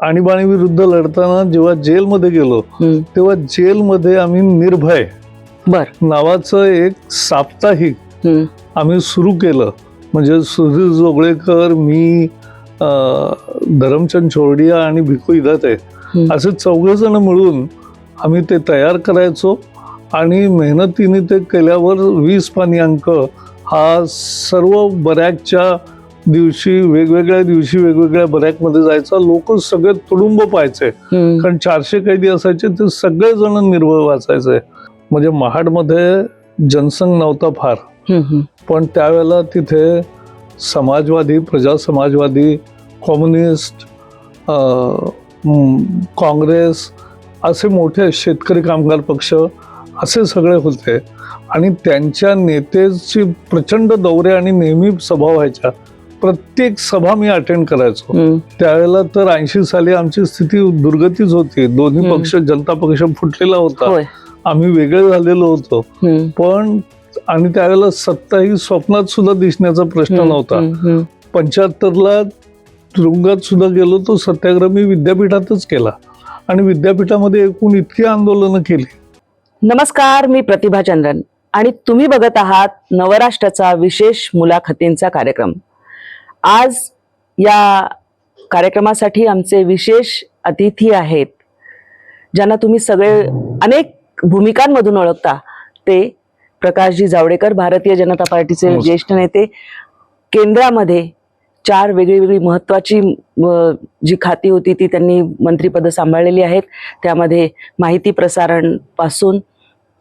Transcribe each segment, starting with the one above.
आणीबाणीविरुद्ध लढताना जेव्हा जेलमध्ये गेलो तेव्हा जेलमध्ये आम्ही निर्भय नावाचं एक साप्ताहिक आम्ही सुरू केलं. म्हणजे सुधीर जोगळेकर, मी, धरमचंद छोरडिया आणि भिकू इदाते असे 4 जण मिळून आम्ही ते तयार करायचो आणि मेहनतीने ते केल्यावर 20 पानी अंक हा सर्व बरॅकच्या दिवशी वेगवेगळ्या दिवशी वेगवेगळ्या बरॅकमध्ये जायचा. लोक सगळे तुडुंब पाहायचे, कारण 400 कैदी असायचे, ते सगळे जण निर्भय वाचायचे. म्हणजे महाडमध्ये जनसंघ नव्हता फार, पण त्यावेळेला तिथे समाजवादी, प्रजा समाजवादी, कम्युनिस्ट, काँग्रेस असे मोठे शेतकरी कामगार पक्ष असे सगळे होते आणि त्यांच्या नेत्याची प्रचंड दौरे आणि नेहमी सभा व्हायच्या. प्रत्येक सभा मी अटेंड करायचो. त्यावेळेला तर 80 साली आमची स्थिती दुर्गतीच होती. दोन्ही पक्ष, जनता पक्ष फुटलेला होता, आम्ही वेगळे झालेलो होतो. पण आणि त्यावेळेला सत्ता ही स्वप्नात सुद्धा दिसण्याचा प्रश्न नव्हता. 75ला तुरुंगात सुद्धा गेलो तो सत्याग्रह मी विद्यापीठातच केला आणि विद्यापीठामध्ये एकूण इतकी आंदोलनं केली. नमस्कार, मी प्रतिभा चंद्रन आणि तुम्ही बघत आहात नवराष्ट्राचा विशेष मुलाखतींचा कार्यक्रम. आज या कार्यक्रमासाठी आमचे विशेष अतिथी आहेत, ज्यांना तुम्ही सगळे अनेक भूमिकांमधून ओळखता. ते प्रकाशजी जावडेकर, भारतीय जनता पार्टीचे ज्येष्ठ नेते. केंद्रामध्ये 4 वेगळी महत्वाची जी खाती होती ती त्यांनी मंत्रीपद सांभाळलेली आहेत. त्यामध्ये माहिती प्रसारण पासून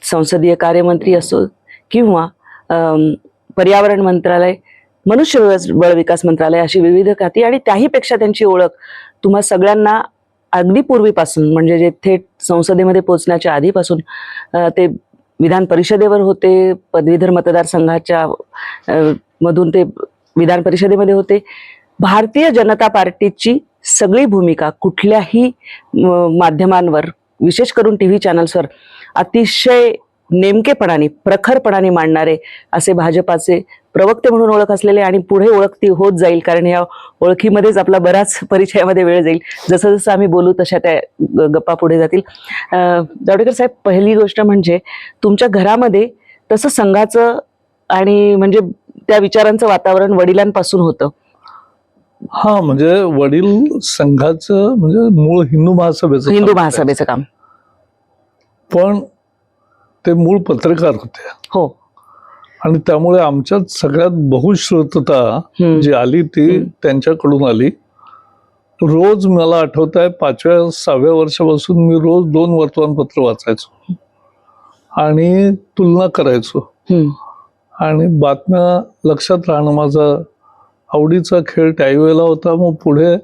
संसदीय कार्यमंत्री असो किंवा पर्यावरण मंत्रालय, मनुष्यबळ विकास मंत्रालय, अशी विविध खाती. आणि त्याहीपेक्षा त्यांची ओळख तुम्हा सगळ्यांना अगदी पूर्वीपासून, म्हणजे जे थेट संसदेमध्ये पोहोचण्याच्या आधीपासून ते विधान परिषदेवर होते. पदवीधर मतदारसंघाच्या मधून ते विधान परिषदेमध्ये होते. भारतीय जनता पार्टीची सगळी भूमिका कुठल्याही माध्यमांवर, विशेष करून टीव्ही चॅनल्सवर अतिशय नेमकेपणाने, प्रखरपणाने मांडणारे असे भाजपाचे प्रवक्ते म्हणून ओळख असलेले, आणि पुढे ओळख ती होत जाईल, कारण या ओळखीमध्येच आपला बराच परिचयामध्ये वेळ जाईल. जसं जसं आम्ही बोलू तशा त्या गप्पा पुढे जातील. जावडेकर साहेब, पहिली गोष्ट म्हणजे तुमच्या घरामध्ये तसं संघाचं आणि म्हणजे त्या विचारांचं वातावरण वडिलांपासून होतं. हा, म्हणजे वडील संघाचं म्हणजे मूळ हिंदू महासभेचं काम, पण ते मूळ पत्रकार होते. हो. आणि त्यामुळे आमच्यात सगळ्यात बहुश्रुतता जी आली ती त्यांच्याकडून आली. रोज मला आठवत आहे 5व्या-6व्या वर्षापासून मी रोज 2 वर्तमानपत्र वाचायचो आणि तुलना करायचो आणि बातम्या लक्षात राहणं माझा आवडीचा खेळ त्यावेळेला होता. मग पुढे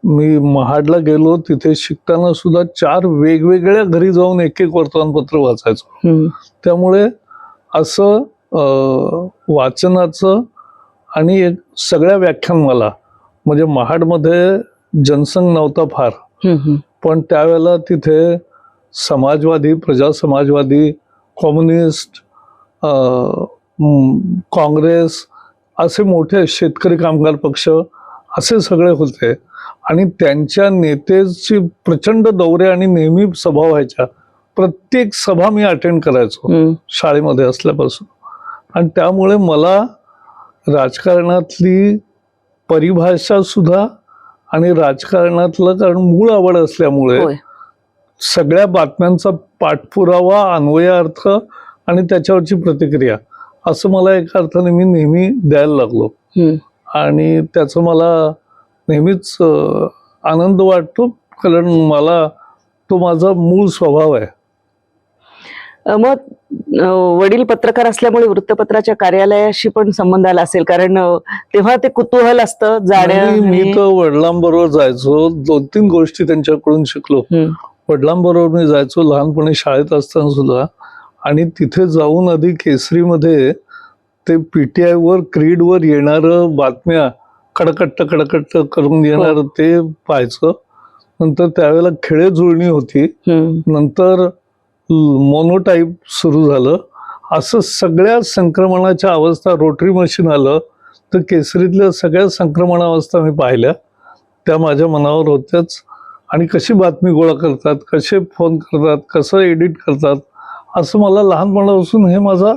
मी महाडला गेलो, तिथे शिकताना सुद्धा 4 वेगवेगळ्या घरी जाऊन एक वर्तमानपत्र वाचायचो. त्यामुळे असं वाचनाचं आणि सगळ्या व्याख्यानमाला, म्हणजे महाडमध्ये जनसंघ नव्हता फार, पण त्यावेळेला तिथे समाजवादी, प्रजा समाजवादी, कम्युनिस्ट, काँग्रेस असे मोठे शेतकरी कामगार पक्ष असे सगळे होते आणि त्यांच्या नेत्याची प्रचंड दौरे आणि नेहमी सभा व्हायच्या. प्रत्येक सभा मी अटेंड करायचो शाळेमध्ये असल्यापासून. आणि त्यामुळे मला राजकारणातली परिभाषा सुद्धा आणि राजकारणातलं, कारण मूळ आवड असल्यामुळे सगळ्या बातम्यांचा पाठपुरावा, अन्वयार्थ आणि त्याच्यावरची प्रतिक्रिया असं मला एका अर्थाने मी नेहमी द्यायला लागलो आणि त्याचं मला नेहमीच आनंद वाटतो, कारण मला तो माझा मूळ स्वभाव आहे. मग वडील पत्रकार असल्यामुळे वृत्तपत्राच्या कार्यालयाशी पण संबंध आला असेल, कारण तेव्हा ते कुतूहल असतं जाण्या. मी तर वडिलांबरोबर जायचो, 2-3 गोष्टी त्यांच्याकडून शिकलो. वडिलांबरोबर मी जायचो लहानपणी शाळेत असताना सुद्धा, आणि तिथे जाऊन आधी केसरीमध्ये ते PTI वर, क्रीडवर येणारं बातम्या कडकट्ट करून येणार ते पाहायचं. नंतर त्यावेळेला खेळे जुळणी होती, नंतर मोनोटाईप सुरू झालं. असं सगळ्या संक्रमणाच्या अवस्था, रोटरी मशीन आलं तर केसरीतल्या सगळ्या संक्रमणावस्था मी पाहिल्या. त्या माझ्या मनावर होत्याच. आणि कशी बातमी गोळा करतात, कसे फोन करतात, कसं एडिट करतात, असं मला लहानपणापासून हे माझा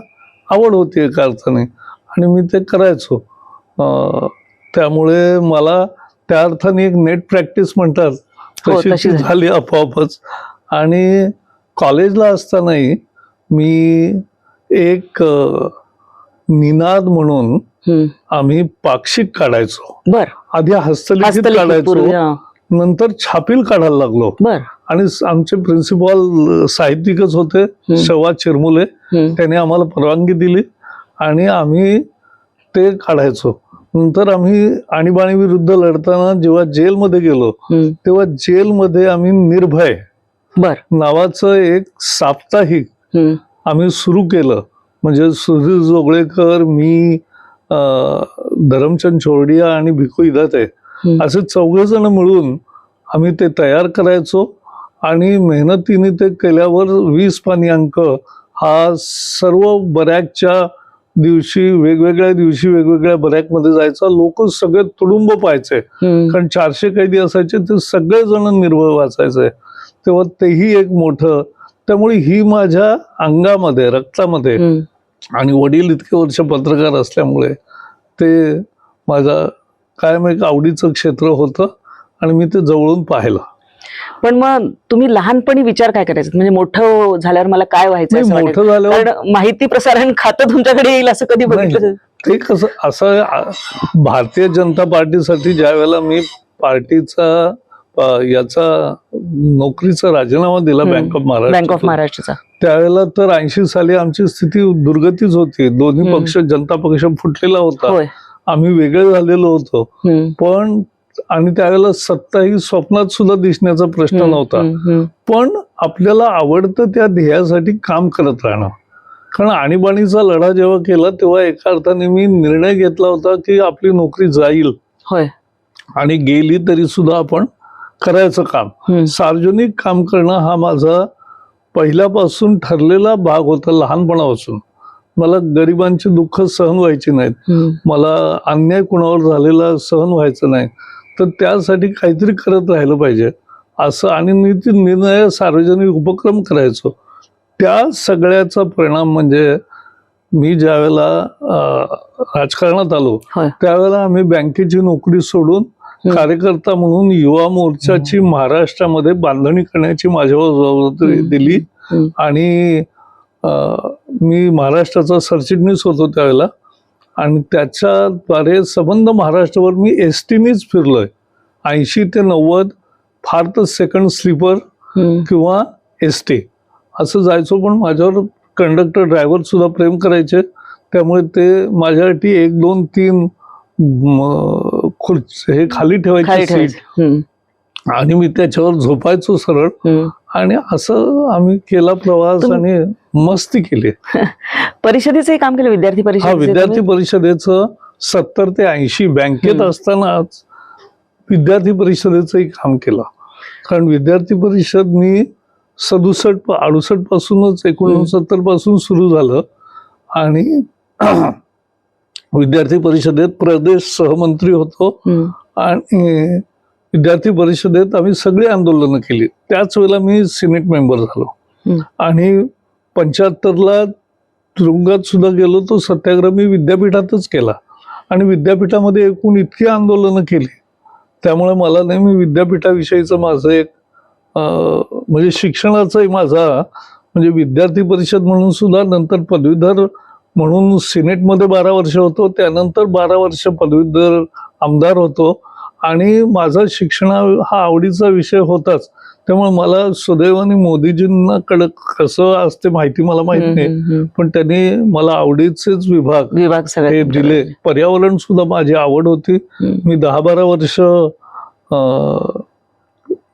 आवड होती एका अर्थाने, आणि मी ते करायचो. त्यामुळे मला त्या अर्थाने एक नेट प्रॅक्टिस म्हणतात तशी ती झाली आपोआपच. आणि कॉलेजला असतानाही मी एक निनाद म्हणून आम्ही पाक्षिक काढायचो. आधी हस्तलिखित काढायचो, नंतर छापील काढायला लागलो. आणि आमचे प्रिन्सिपॉल साहित्यिकच होते, शवा चिरमुले, त्याने आम्हाला परवानगी दिली आणि आम्ही ते काढायचो. नंतर आम्ही आणीबाणी विरुद्ध लढताना जेव्हा जेलमध्ये गेलो तेव्हा जेलमध्ये आम्ही निर्भय नावाचं एक साप्ताहिक आम्ही सुरू केलं. म्हणजे सुधीर जोगळेकर, मी, धरमचंद छोरडिया आणि भिकू इदाते असे 4 जण मिळून आम्ही ते तयार करायचो. आणि मेहनतीने ते केल्यावर 20 पानी अंक हा सर्व बरॅकच्या दिवशी वेगवेगळ्या बरॅकमध्ये जायचा. लोक सगळे तुडुंब पाहायचे, कारण 400 कैदी असायचे, ते सगळे जण निर्भय वाचायचे. तेव्हा तेही एक मोठं, त्यामुळे ही माझ्या अंगामध्ये, रक्तामध्ये, आणि वडील इतके वर्ष पत्रकार असल्यामुळे ते माझा कायम एक आवडीचं क्षेत्र होतं आणि मी ते जवळून पाहिलं. पण मग तुम्ही लहानपणी विचार काय करायचा, म्हणजे मोठं झाल्यावर मला काय व्हायचं, मोठं झाल्यावर माहिती प्रसारण खातं तुमच्याकडे येईल असं कधी बघितलं? ते कसं, असं भारतीय जनता पार्टीसाठी ज्या वेळेला मी पार्टीचा याचा नोकरीचा राजीनामा दिला बँक ऑफ महाराष्ट्राचा, त्यावेळेला तर 80 साली आमची स्थिती दुर्गतीच होती. दोन्ही पक्ष, जनता पक्ष फुटलेला होता, आम्ही वेगळे झालेलो होतो. पण आणि त्यावेळेला सत्ता ही स्वप्नात सुद्धा दिसण्याचा प्रश्न नव्हता. पण आपल्याला आवडतं त्या ध्येयासाठी काम करत राहणं. कारण आणीबाणीचा लढा जेव्हा केला तेव्हा एका अर्थाने मी निर्णय घेतला होता की आपली नोकरी जाईल, आणि गेली तरी सुद्धा आपण करायचं काम. सार्वजनिक काम करणं हा माझा पहिल्यापासून ठरलेला भाग होता. लहानपणापासून मला गरिबांची दुःख सहन व्हायची नाहीत, मला अन्याय कुणावर झालेला सहन व्हायचं नाही, तर त्यासाठी काहीतरी करत राहिलं पाहिजे असं, आणि निर्णय सार्वजनिक उपक्रम करायचो. त्या सगळ्याचा परिणाम म्हणजे मी ज्या वेळेला राजकारणात आलो त्यावेळेला आम्ही बँकेची नोकरी सोडून कार्यकर्ता म्हणून युवा मोर्चाची महाराष्ट्रामध्ये बांधणी करण्याची माझ्यावर जबाबदारी दिली. आणि मी महाराष्ट्राचा सरचिटणीस होतो त्यावेळेला, आणि त्याच्याद्वारे संबंध महाराष्ट्रावर मी एसटीनीच फिरलोय. 80 ते 90 फार तर सेकंड स्लीपर किंवा एसटी असं जायचो. पण माझ्यावर कंडक्टर, ड्रायव्हर सुद्धा प्रेम करायचे, त्यामुळे ते माझ्यासाठी 1, 2, 3 खुर्ची हे खाली ठेवायचे सीट, आणि मी त्याच्यावर झोपायचो सरळ. आणि असं आम्ही केला प्रवास आणि मस्ती केली. परिषदेचंही काम केलं, विद्यार्थी परिषद? हा, विद्यार्थी परिषदेचं 70 ते 80 बँकेत असतानाच विद्यार्थी परिषदेचंही काम केलं. कारण विद्यार्थी परिषद मी 67-68 पासूनच 69 पासून सुरू झालं, आणि विद्यार्थी परिषदेत प्रदेश सहमंत्री होतो. आणि विद्यार्थी परिषदेत आम्ही सगळी आंदोलनं केली. त्याच वेळेला मी सिनेट मेंबर झालो, आणि 75ला तुरुंगात सुद्धा गेलो. तो सत्याग्रह मी विद्यापीठातच केला, आणि विद्यापीठामध्ये एकूण इतकी आंदोलनं केली, त्यामुळे मला नेहमी विद्यापीठाविषयीचं माझं एक म्हणजे शिक्षणाचाही माझा, म्हणजे विद्यार्थी परिषद म्हणून सुद्धा, नंतर पदवीधर म्हणून सिनेटमध्ये 12 वर्ष होतो, त्यानंतर 12 वर्ष पदवीधर आमदार होतो. आणि माझा शिक्षण हा आवडीचा विषय होताच, त्यामुळे मला सुदैवाने मोदीजींना कसं असते माहिती मला माहित नाही, पण त्यांनी मला आवडीचेच विभाग हे दिले. पर्यावरण सुद्धा माझी आवड होती. मी 10-12 वर्ष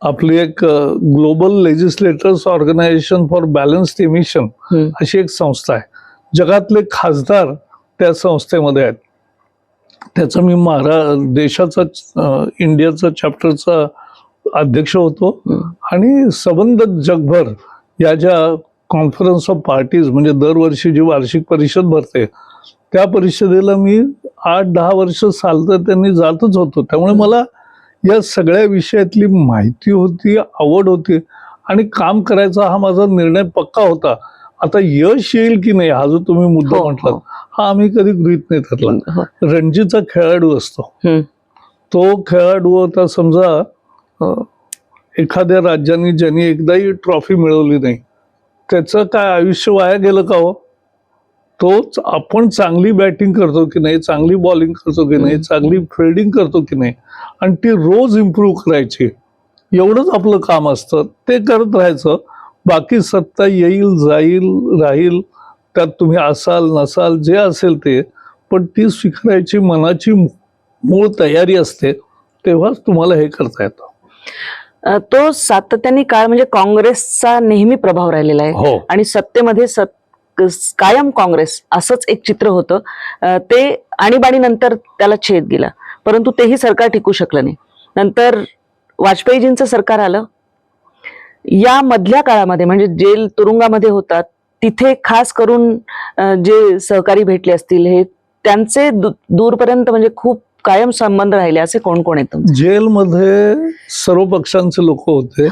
आपली एक global legislators organisation for balanced emission अशी एक संस्था आहे, जगातले खासदार त्या संस्थेमध्ये आहेत. त्याचा मी देशाचा इंडियाचा चॅप्टरचा अध्यक्ष होतो. आणि संबंध जगभर या ज्या कॉन्फरन्स ऑफ पार्टीज, म्हणजे दरवर्षी जी वार्षिक परिषद भरते, त्या परिषदेला मी 8-10 वर्ष सातत्याने जातच होतो. त्यामुळे मला या सगळ्या विषयातली माहिती होती, आवड होती आणि काम करायचा हा माझा निर्णय पक्का होता. आता यश येईल की नाही हा जो तुम्ही मुद्दा म्हटला, हा आम्ही कधी गृहीत नाही धरला. रणजीचा खेळाडू असतो, तो खेळाडू आता समजा एखाद्या राज्याने ज्यांनी एकदाही ट्रॉफी मिळवली नाही, त्याचं काय आयुष्य वाया गेलं का हो? तोच आपण चांगली बॅटिंग करतो की नाही, चांगली बॉलिंग करतो की नाही, चांगली फिल्डिंग करतो की नाही, आणि ती रोज इम्प्रूव्ह करायची, एवढंच आपलं काम असतं. ते करत राहायचं. बाकी सत्ता येईल, जाईल, राहील, त्यात तुम्ही असाल नसाल जे असेल ते, पण ती स्वीकारायची मनाची मूळ तयारी असते, तेव्हाच तुम्हाला हे करता येतं. तो सातत्याने काळ म्हणजे काँग्रेसचा नेहमी प्रभाव राहिलेला आहे आणि सत्तेमध्ये कायम काँग्रेस असंच एक चित्र होतं. ते आणीबाणीनंतर त्याला छेद गेला, परंतु तेही सरकार टिकू शकलं नाही. नंतर वाजपेयीजींचं सरकार आलं. या मधल्या काळामध्ये म्हणजे जेल तुरुंगामध्ये होतात तिथे खास करून जे सहकारी भेटले असतील, हे त्यांचे दूरपर्यंत म्हणजे खूप कायम संबंध राहिले असे कोण कोण आहेत? जेलमध्ये सर्व पक्षांचे लोक होते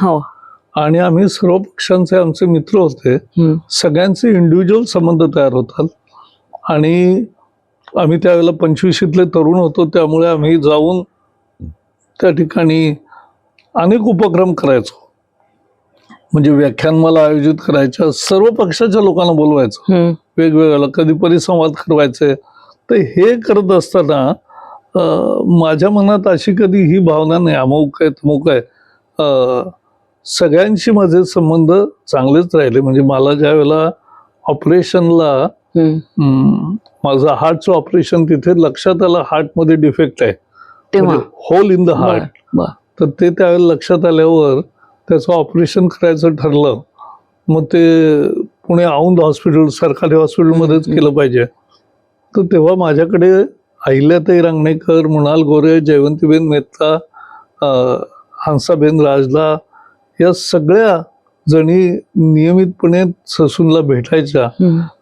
आणि आम्ही सर्व पक्षांचे आमचे मित्र होते. सगळ्यांचे इंडिव्हिज्युअल संबंध तयार होतात आणि आम्ही त्यावेळेला 25शीतले तरुण होतो, त्यामुळे आम्ही जाऊन त्या ठिकाणी अनेक उपक्रम करायचो. म्हणजे व्याख्यानमाला आयोजित करायच्या, सर्व पक्षाच्या लोकांना बोलवायचं, वेगवेगळ्या, कधी परिसंवाद करवायचे. तर हे करत असताना माझ्या मनात अशी कधी ही भावना नाही अमुक आहे तमुक आहे. सगळ्यांशी माझे संबंध चांगलेच राहिले. म्हणजे मला ज्या वेळेला ऑपरेशनला माझं हार्टचं ऑपरेशन तिथे लक्षात आलं हार्टमध्ये डिफेक्ट आहे, होल इन द हार्ट, तर ते त्यावेळेला लक्षात आल्यावर त्याचं ऑपरेशन करायचं ठरलं. मग ते पुणे औंध हॉस्पिटल, सरकारी हॉस्पिटलमध्येच केलं पाहिजे. तर तेव्हा माझ्याकडे अहिल्याताई रांगणेकर, मृणाल गोरे, जयवंतीबेन मेहता, हंसाबेन राजला या सगळ्या जणी नियमितपणे ससूनला भेटायच्या.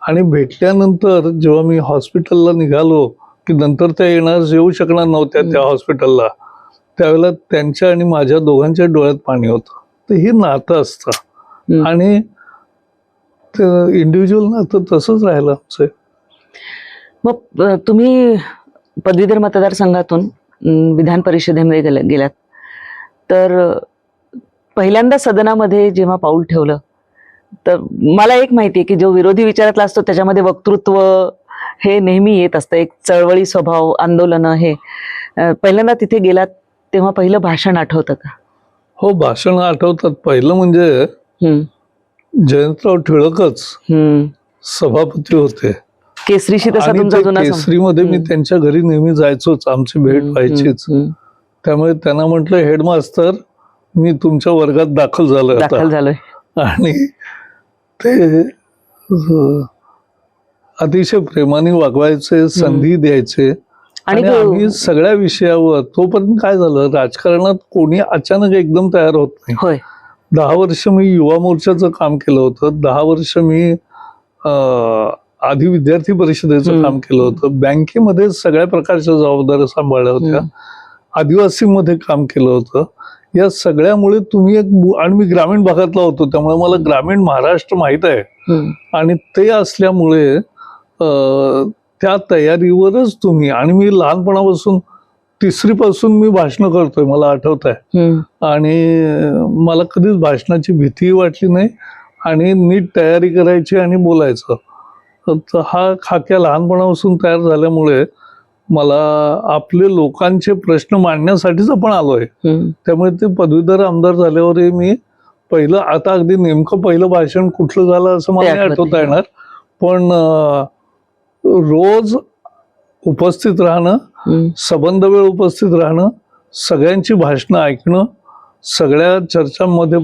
आणि भेटल्यानंतर जेव्हा मी हॉस्पिटलला निघालो की नंतर त्या येऊ शकणार नव्हत्या त्या हॉस्पिटलला, त्यावेळेला त्यांच्या आणि माझ्या दोघांच्या डोळ्यात पाणी होतं. तर हे नातं असतं आणि इंडिव्हिज्युअल नातं तसंच राहिलं आमचं. मग तुम्ही पदवीधर मतदारसंघातून विधान परिषदेमध्ये गेलात, तर पहिल्यांदा सदनामध्ये जेव्हा पाऊल ठेवलं, तर मला एक माहिती आहे की जो विरोधी विचारातला असतो त्याच्यामध्ये वक्तृत्व हे नेहमी येत असतं, एक चळवळी स्वभाव, आंदोलनं. हे पहिल्यांदा तिथे गेलात तेव्हा पहिलं भाषण आठवतं का? हो, भाषण आठवतात. पहिलं म्हणजे जयंतराव टिळकच सभापती होते. केसरीशी तसा तुमचा जुना केसरीमध्ये मी त्यांच्या घरी नेहमी जायचोच, आमची भेट व्हायचीच. त्यामुळे त्यांना म्हटलं, हेडमास्तर मी तुमच्या वर्गात दाखल झालोय. आणि ते अतिशय प्रेमाने वागवायचे, संधी द्यायचे आणि आम्ही सगळ्या विषयावर. तोपर्यंत काय झालं, राजकारणात कोणी अचानक एकदम तयार होत नाही. 10 वर्ष मी युवा मोर्चाचं काम केलं होतं, 10 वर्ष मी आधी विद्यार्थी परिषदेचं काम केलं होतं, बँकेमध्ये सगळ्या प्रकारच्या जबाबदाऱ्या सांभाळल्या होत्या, आदिवासीमध्ये काम केलं होतं. या सगळ्यामुळे तुम्ही आणि मी ग्रामीण भागातला होतो, त्यामुळे मला ग्रामीण महाराष्ट्र माहित आहे. आणि ते असल्यामुळे त्या तयारीवरच तुम्ही, आणि मी लहानपणापासून 3री पासून मी भाषण करतोय, मला आठवत आहे. आणि मला कधीच भाषणाची भीतीही वाटली नाही आणि नीट तयारी करायची आणि बोलायचं. तर हा खाक्या लहानपणापासून तयार झाल्यामुळे मला आपले लोकांचे प्रश्न मांडण्यासाठीच आपण आलोय. त्यामुळे ते पदवीधर आमदार झाल्यावरही मी पहिलं, आता अगदी नेमकं पहिलं भाषण कुठलं झालं असं मला नाही आठवता येणार, पण रोज उपस्थित राहणं, सबंध वेळ उपस्थित राहणं, सगळ्यांची भाषणं ऐकणं, सगळ्या चर्चांमध्ये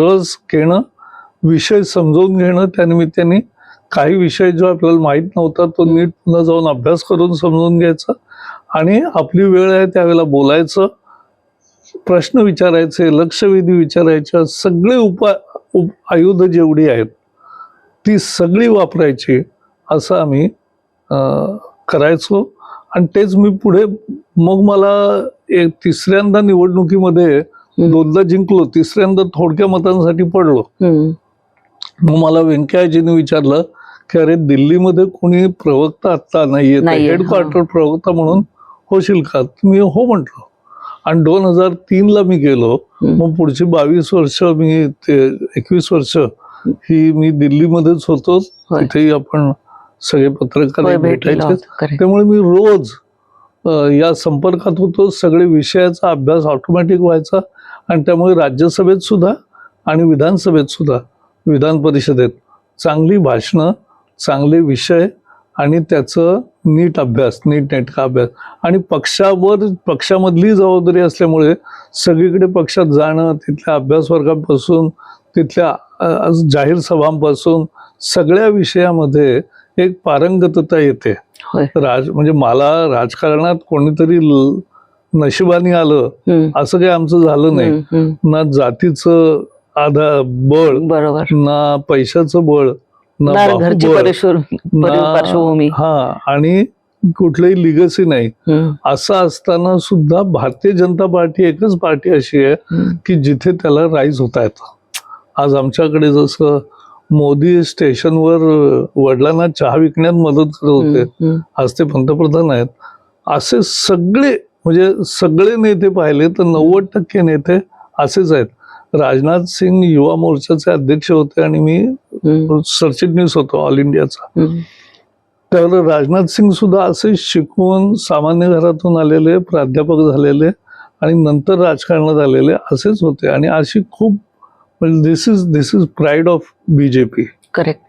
रस घेणं, विषय समजून घेणं, त्यानिमित्ताने काही विषय जो आपल्याला माहीत नव्हता तो नीट पुन्हा जाऊन अभ्यास करून समजून घ्यायचा आणि आपली वेळ आहे त्यावेळेला बोलायचं, प्रश्न विचारायचे, लक्षवेधी विचारायच्या, सगळे आयुध जेवढी आहेत ती सगळी वापरायची, असं आम्ही करायचो. आणि तेच मी पुढे, मग मला एक तिसऱ्यांदा निवडणुकीमध्ये दोनदा जिंकलो, तिसऱ्यांदा थोडक्या मतांसाठी पडलो. मग मला व्यंकय्याजीने विचारलं की अरे दिल्लीमध्ये कोणी प्रवक्ता आता नाहीये, हेडक्वार्टर प्रवक्ता म्हणून होशील का? मी हो म्हटलो आणि 2003ला मी गेलो. मग पुढची 22 वर्ष मी 21 वर्ष ही मी दिल्लीमध्येच होतो. तिथेही आपण सगळे पत्रकार भेटायचे, त्यामुळे मी रोज या संपर्कात होतो. सगळे विषयाचा अभ्यास ऑटोमॅटिक व्हायचा आणि त्यामुळे राज्यसभेत सुद्धा आणि विधानसभेत सुद्धा, विधान परिषदेत चांगली भाषणं, चांगले विषय आणि त्याचं नीट अभ्यास, नीटनेटका अभ्यास. आणि पक्षामधली जबाबदारी असल्यामुळे सगळीकडे पक्षात जाणं, तिथल्या अभ्यास वर्गापासून तिथल्या जाहीर सभांपासून सगळ्या विषयामध्ये एक पारंगतता येते. म्हणजे मला राजकारणात कोणीतरी नशिबाने आलं असं काही आमचं झालं नाही. ना जातीचं बळ, ना पैशाचं बळ, ना पार्श्वभूमी, आणि कुठलीही लिगसी नाही. असं असताना सुद्धा भारतीय जनता पार्टी एकच पार्टी अशी आहे की जिथे त्याला राईज होता येतं. आज आमच्याकडे जसं मोदी स्टेशनवर वडिलांना चहा विकण्यात मदत करत होते, आज ते पंतप्रधान आहेत. असे सगळे म्हणजे सगळे नेते पाहिले तर 90% नेते असेच आहेत. राजनाथ सिंग युवा मोर्चाचे अध्यक्ष होते आणि मी सरचिटणीस होतो ऑल इंडियाचा. त्यावेळेला राजनाथ सिंग सुद्धा असे शिकवून सामान्य घरातून आलेले, प्राध्यापक झालेले आणि नंतर राजकारणात आलेले असेच होते. आणि अशी खूप this is pride of BJP. Correct.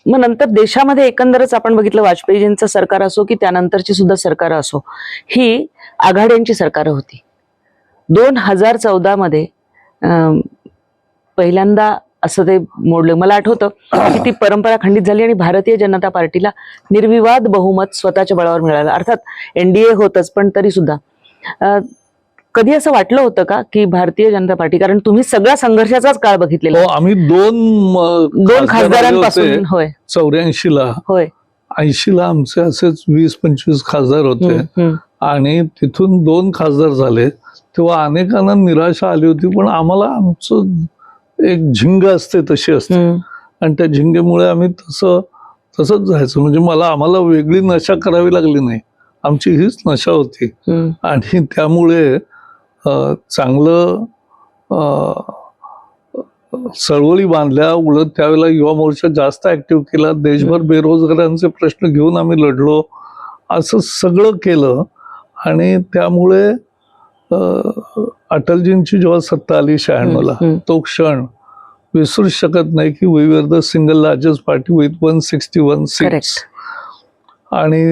मग नंतर देशामध्ये एकंदरच आपण बघितलं, वाजपेयीजींचं सरकार असो की त्यानंतरची सुद्धा सरकार असो, ही आघाड्यांची सरकार होती. 2014 मध्ये पहिल्यांदा असं ते मोडलं. मला आठवतं की ती परंपरा खंडित झाली आणि भारतीय जनता पार्टीला निर्विवाद बहुमत स्वतःच्या बळावर मिळालं. अर्थात एनडीए होतच, पण तरी सुद्धा कधी असं वाटलं होतं का की भारतीय जनता पार्टी, कारण तुम्ही सगळा संघर्षाचाच काळ बघितलेला. आम्ही दोन खासदारांपासून, होय 84ला, होय 80ला आमचे असेच 20-25 खासदार होते आणि तिथून 2 खासदार झाले. तेव्हा अनेकांना निराशा आली होती, पण आम्हाला आमचं एक झिंग असते तशी असते आणि त्या झिंगेमुळे आम्ही तसंच जायचं. म्हणजे आम्हाला वेगळी नशा करावी लागली नाही, आमची हीच नशा होती. आणि त्यामुळे चांगलं चळवळी बांधल्या. उलट त्यावेळेला युवा मोर्चा जास्त ऍक्टिव्ह केला. देशभर बेरोजगारांचे प्रश्न घेऊन आम्ही लढलो. असं सगळं केलं आणि त्यामुळे अटलजींची जेव्हा सत्ता आली 96ला, तो क्षण विसरू शकत नाही की we were the single largest party with 161 seats. आणि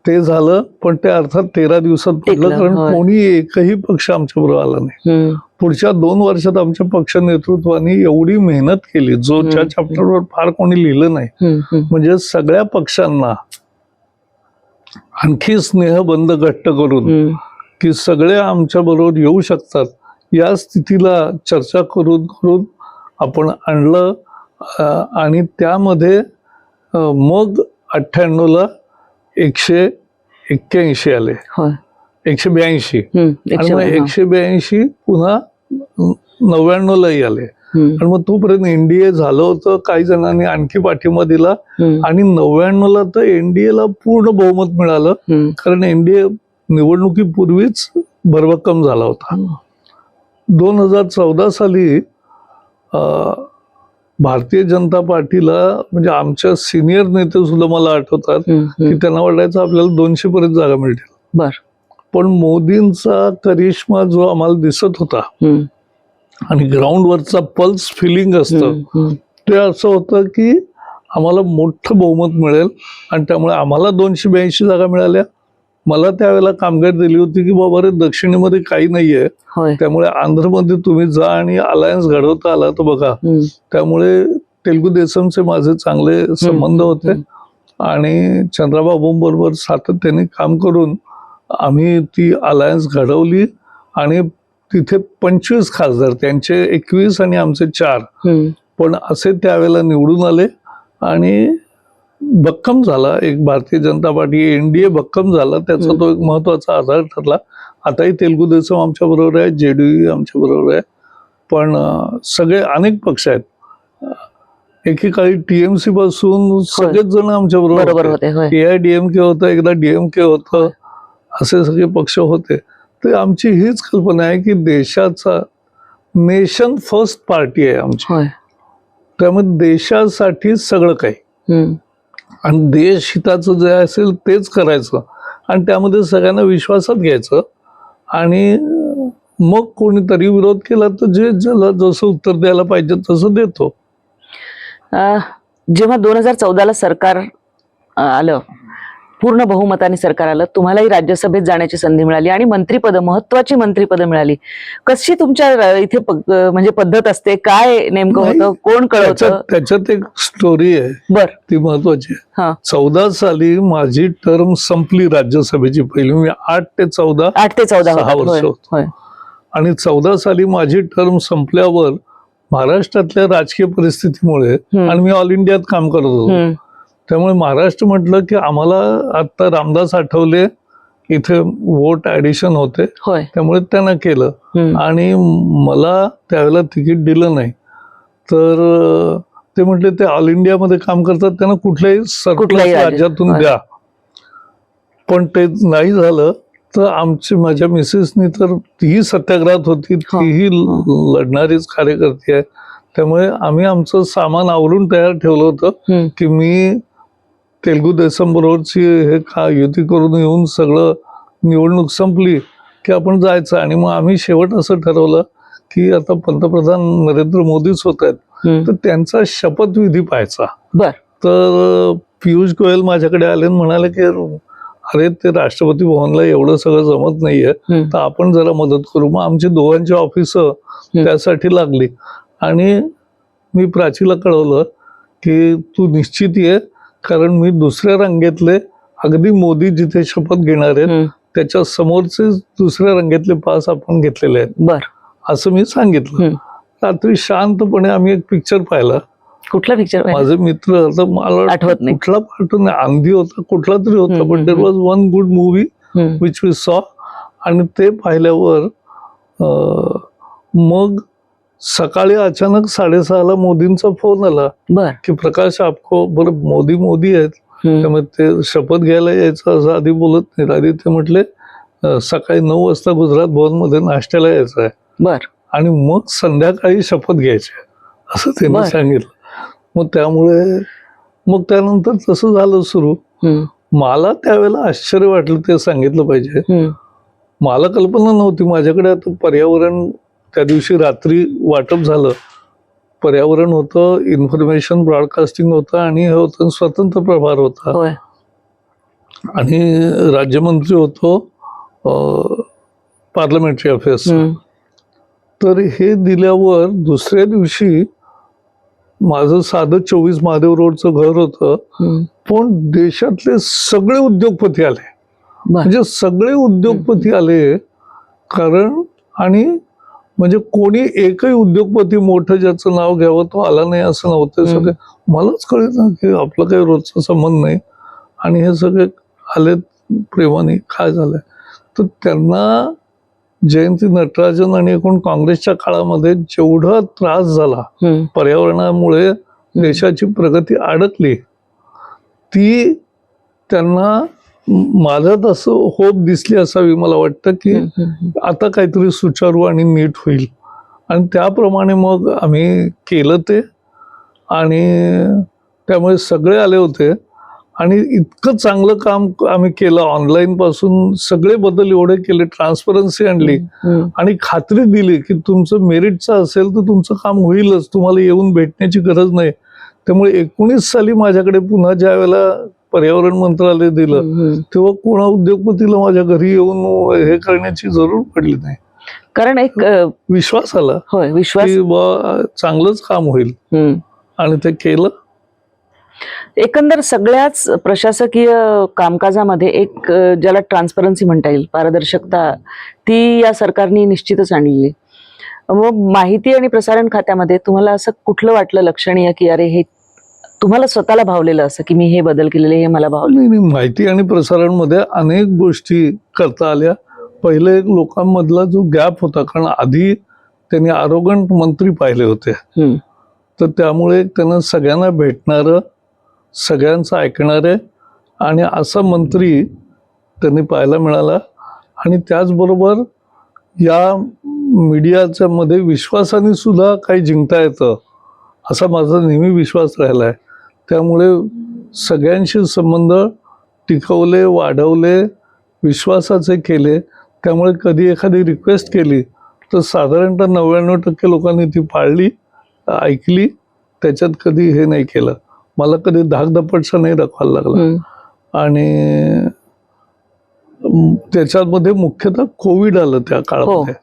ते झालं, पण ते अर्थात 13 दिवसात पडलं, कारण कोणी एकही पक्ष आमच्या बरोबर आला नाही. पुढच्या 2 वर्षात आमच्या पक्ष नेतृत्वाने एवढी मेहनत केली, जो ज्या चॅप्टरवर फार कोणी लिहिलं नाही. म्हणजे सगळ्या पक्षांना आणखी स्नेहबंध घट्ट करून की सगळे आमच्या बरोबर येऊ शकतात, या स्थितीला चर्चा करून आपण आणलं. आणि त्यामध्ये मग 98ला 181 आले, 182, आणि मग 182 पुन्हा 99लाही आले. आणि मग तोपर्यंत एनडीए झालं होतं. काही जणांनी आणखी पाठिंबा दिला आणि 99ला तर एनडीएला पूर्ण बहुमत मिळालं, कारण एनडीए निवडणुकीपूर्वीच भरभक्कम झाला होता. 2014 साली भारतीय जनता पार्टीला, म्हणजे आमच्या सिनियर नेते सुद्धा मला आठवतात की त्यांना वाटायचं आपल्याला 200 पर्यंत जागा मिळतील. पण मोदींचा करिश्मा जो आम्हाला दिसत होता आणि ग्राउंडवरचा पल्स फिलिंग असतं, ते असं होतं की आम्हाला मोठं बहुमत मिळेल. आणि त्यामुळे आम्हाला 282 जागा मिळाल्या. मला त्यावेळेला कामगार दिली होती की बाबा रे, दक्षिणेमध्ये काही नाहीये, त्यामुळे आंध्रमध्ये तुम्ही जा आणि अलायन्स घडवता आला तर बघा. त्यामुळे तेलुगू देसमचे माझे चांगले संबंध होते आणि चंद्राबाबू बरोबर सातत्याने काम करून आम्ही ती अलायन्स घडवली. आणि तिथे 25 खासदार, त्यांचे 21 आणि आमचे 4, पण असे त्यावेळेला निवडून आले आणि भक्कम झाला एक भारतीय जनता पार्टी. एनडीए भक्कम झाला, त्याचा तो एक महत्वाचा आधार ठरला. आताही तेलुगू देसम आमच्या बरोबर आहे, JDU आमच्या बरोबर आहे, पण सगळे अनेक पक्ष आहेत. एकेकाळी TMC पासून सगळेच जण आमच्या बरोबर होते. AIDMK होतं, एकदा DMK होतं, असे सगळे पक्ष होते. तर आमची हीच कल्पना आहे की देशाचा नेशन फर्स्ट पार्टी आहे आमची, त्यामुळे देशासाठी सगळं काही आणि देश हिताचं जे असेल तेच करायचं आणि त्यामध्ये सगळ्यांना विश्वासात घ्यायचं आणि मग कोणीतरी विरोध केला तर जे ज्याला जसं उत्तर द्यायला पाहिजे तसं देतो. जेव्हा 2014ला सरकार आलं, पूर्ण बहुमताने सरकार आलं, तुम्हालाही राज्यसभेत जाण्याची संधी मिळाली आणि मंत्रिपद, महत्वाची मंत्रिपद मिळाली. कशी तुमच्या इथे म्हणजे पद्धत असते, काय नेमकं होतं, कोण कळवतं? त्याच्यात एक स्टोरी आहे, बर ती महत्वाची आहे. 14 साली माझी टर्म संपली राज्यसभेची, पहिली मी 8 ते 14 6 वर्ष होतो आणि 14 साली माझी टर्म संपल्यावर महाराष्ट्रातल्या राजकीय परिस्थितीमुळे आणि मी ऑल इंडियात काम करत होतो, त्यामुळे महाराष्ट्र म्हटलं की आम्हाला आता रामदास आठवले इथे वोट ऍडिशन होते, त्यामुळे त्यांना केलं आणि मला त्यावेळेला तिकीट दिलं नाही. तर ते म्हटले ते ऑल इंडियामध्ये काम करतात, त्यांना कुठल्याही सरप्लस राज्यातून द्या. पण ते नाही झालं. तर माझ्या मिसेसनी तर तीही सत्याग्रहात होती, तीही लढणारीच कार्यकर्ती आहे, त्यामुळे आम्ही आमचं सामान आवरून तयार ठेवलं होतं की मी तेलुगू देसम बरोबरची युती करून येऊन सगळं निवडणूक संपली की आपण जायचं. आणि मग आम्ही शेवट असं ठरवलं की आता पंतप्रधान नरेंद्र मोदीच होत आहेत, तर त्यांचा शपथविधी पाहायचा. तर पियुष गोयल माझ्याकडे आले आणि म्हणाले की अरे ते राष्ट्रपती भवनला एवढं सगळं जमत नाहीये, तर आपण जरा मदत करू. मग आमची दोघांची ऑफिस त्यासाठी लागली आणि मी प्राचीला कळवलं की तू निश्चित ये, कारण मी दुसऱ्या रांगेतले अगदी मोदी जिथे शपथ घेणार आहेत त्याच्या समोरचे दुसऱ्या रांगेतले पास आपण घेतलेले आहेत, असं मी सांगितलं. रात्री शांतपणे आम्ही एक पिक्चर पाहिला. कुठला पिक्चर? माझे मित्र, आता मला आठवत नाही कुठला पार्ट नाही, आंधी होता कुठला तरी होता, पण there was one good movie which we saw. आणि ते पाहिल्यावर मग सकाळी अचानक 6:30ला मोदींचा फोन आला की प्रकाश आपको, बरं मोदी आहेत, त्यामुळे ते शपथ घ्यायला यायचं असं आधी बोलत नाही. आधी ते म्हटले सकाळी 9 वाजता गुजरात भवन मध्ये नाश्त्याला यायचं आहे आणि मग संध्याकाळी शपथ घ्यायची असं त्यांनी सांगितलं. मग त्यामुळे मग त्यानंतर तसं झालं सुरू. मला त्यावेळेला आश्चर्य वाटलं, ते सांगितलं पाहिजे. मला कल्पना नव्हती. माझ्याकडे आता पर्यावरण त्या दिवशी रात्री वाटप झालं, पर्यावरण होतं, इन्फॉर्मेशन ब्रॉडकास्टिंग होतं आणि हे होतं स्वतंत्र प्रभार होता आणि राज्यमंत्री होतो पार्लमेंटरी अफेअर्स. तर हे दिल्यावर दुसऱ्या दिवशी माझं साधं 24 महादेव रोडचं घर होतं, पण देशातले सगळे उद्योगपती आले, म्हणजे सगळे उद्योगपती आले. कारण आणि म्हणजे कोणी एकही उद्योगपती मोठं ज्याचं नाव घ्यावं तो आला नाही असं नव्हतं. सगळे मलाच कळत ना की आपला काही रोजचा संबंध नाही आणि हे सगळे आले प्रेमाने. काय झालंय तर त्यांना जयंती नटराजन आणि एकूण काँग्रेसच्या काळामध्ये जेवढा त्रास झाला पर्यावरणामुळे, देशाची प्रगती अडकली, ती त्यांना माझ्यात असं होप दिसली असावी मला वाटतं की आता काहीतरी सुचारू आणि नीट होईल. आणि त्याप्रमाणे मग आम्ही केलं ते आणि त्यामुळे सगळे आले होते आणि इतकं चांगलं काम आम्ही केलं. ऑनलाईन पासून सगळे बदल एवढे केले, ट्रान्सपरन्सी आणली आणि खात्री दिली की तुमचं मेरिटचं असेल तर तुमचं काम होईलच, तुम्हाला येऊन भेटण्याची गरज नाही. त्यामुळे 19 साली माझ्याकडे पुन्हा ज्या वेळेला पर्यावरण मंत्रालय दिलं तेव्हा कोणा उद्योगपतीला माझ्या घरी येऊन हे करण्याची जरूर पडली नाही, कारण एक विश्वास आला की चांगलंच काम होईल आणि ते केलं. एकंदर सगळ्याच प्रशासकीय कामकाजामध्ये एक ज्याला ट्रान्सपरन्सी म्हणता येईल, पारदर्शकता, ती या सरकारने निश्चितच आणलेली. मग माहिती आणि प्रसारण खात्यामध्ये तुम्हाला असं कुठलं वाटलं लक्षणीय की अरे हे तुम्हाला स्वतःला भावलेलं असं की मी हे बदल केलेले हे मला भावले? नाही, माहिती आणि प्रसारण मध्ये अनेक गोष्टी करता आल्या. पहिले लोकांमधला जो गॅप होता, कारण आधी त्यांनी आरोगंट मंत्री पाहिले होते, तर त्यामुळे त्यांना सगळ्यांना भेटणारं, सगळ्यांचं ऐकणारे आणि असा मंत्री त्यांनी पाहायला मिळाला. आणि त्याचबरोबर या मीडियाच्या मध्ये विश्वासाने सुद्धा काही जिंकता येतं असा माझा नेहमी विश्वास राहिला आहे. त्यामुळे सगळ्यांशी संबंध टिकवले, वाढवले, विश्वासाचे केले. त्यामुळे कधी एखादी रिक्वेस्ट केली तर साधारणतः 99% लोकांनी ती पाळली, ऐकली. त्याच्यात कधी हे नाही केलं, मला कधी धाकधपटसा नाही दाखवायला लागला. आणि त्याच्यामध्ये मुख्यतः कोविड आलं त्या काळामध्ये.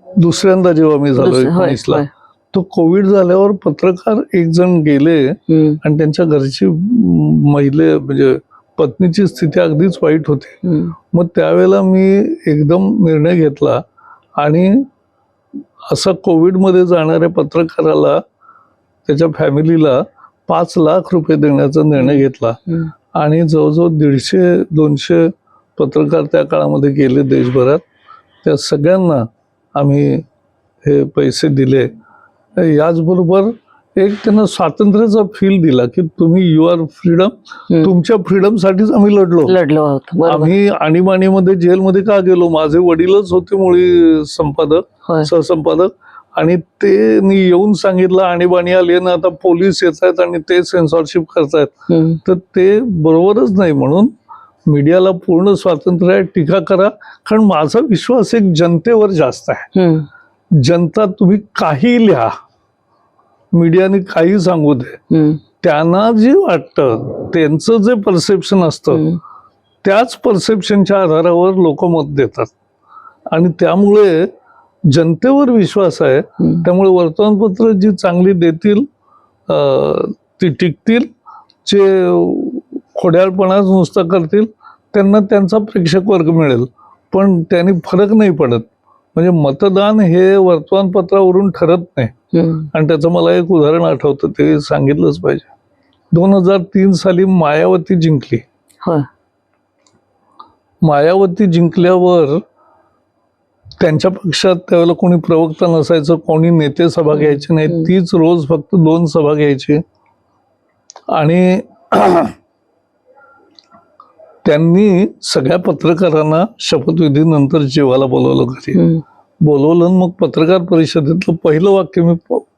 दुसऱ्यांदा जेव्हा मी झालो 19ला, तो कोविड झाल्यावर पत्रकार एक जण गेले आणि त्यांच्या घरची महिले म्हणजे पत्नीची स्थिती अगदीच वाईट होती. मग त्यावेळेला मी एकदम निर्णय घेतला आणि असा कोविडमध्ये जाणाऱ्या पत्रकाराला, त्याच्या फॅमिलीला 5 लाख रुपये देण्याचा निर्णय घेतला. आणि जवळजवळ 150-200 पत्रकार त्या काळामध्ये गेले देशभरात. त्या सगळ्यांना आम्ही हे पैसे दिले. याचबरोबर एक त्यांना स्वातंत्र्याचा फील दिला की तुम्ही यू आर फ्रीडम, तुमच्या फ्रीडमसाठीच आम्ही लढलो आहोत. आम्ही आणीबाणीमध्ये जेलमध्ये का गेलो, माझे वडीलच होते मुळी संपादक, सहसंपादक, आणि ते येऊन सांगितलं आणीबाणी आली ना, आता पोलीस येत आहेत आणि ते सेन्सॉरशिप करतायत, तर ते बरोबरच नाही. म्हणून मीडियाला पूर्ण स्वातंत्र्य आहे, टीका करा. कारण माझा विश्वास एक जनतेवर जास्त आहे. जनता तुम्ही काही लिहा, मीडियाने काही सांगू दे, त्यांना जे वाटतं, त्यांचं जे परसेप्शन असतं, त्याच परसेप्शनच्या आधारावर लोक मत देतात. आणि त्यामुळे जनतेवर विश्वास आहे. त्यामुळे वर्तमानपत्र जी चांगली देतील ती टिकतील, जे खोड्याळपणाच नुसतं करतील त्यांना त्यांचा प्रेक्षक वर्ग मिळेल, पण त्यांनी फरक नाही पडत. म्हणजे मतदान हे वर्तमानपत्रावरून ठरत नाही. आणि त्याचं मला एक उदाहरण आठवतं, ते सांगितलंच पाहिजे. 2003 साली मायावती जिंकली. मायावती जिंकल्यावर त्यांच्या पक्षात त्यावेळेला कोणी प्रवक्ता नसायचं, कोणी नेते सभा घ्यायचे नाही. तीच रोज फक्त 2 सभा घ्यायची. आणि त्यांनी सगळ्या पत्रकारांना शपथविधीनंतर जेवायला बोलवलं, घरी बोलवलं. मग पत्रकार परिषदेतलं पहिलं वाक्य मी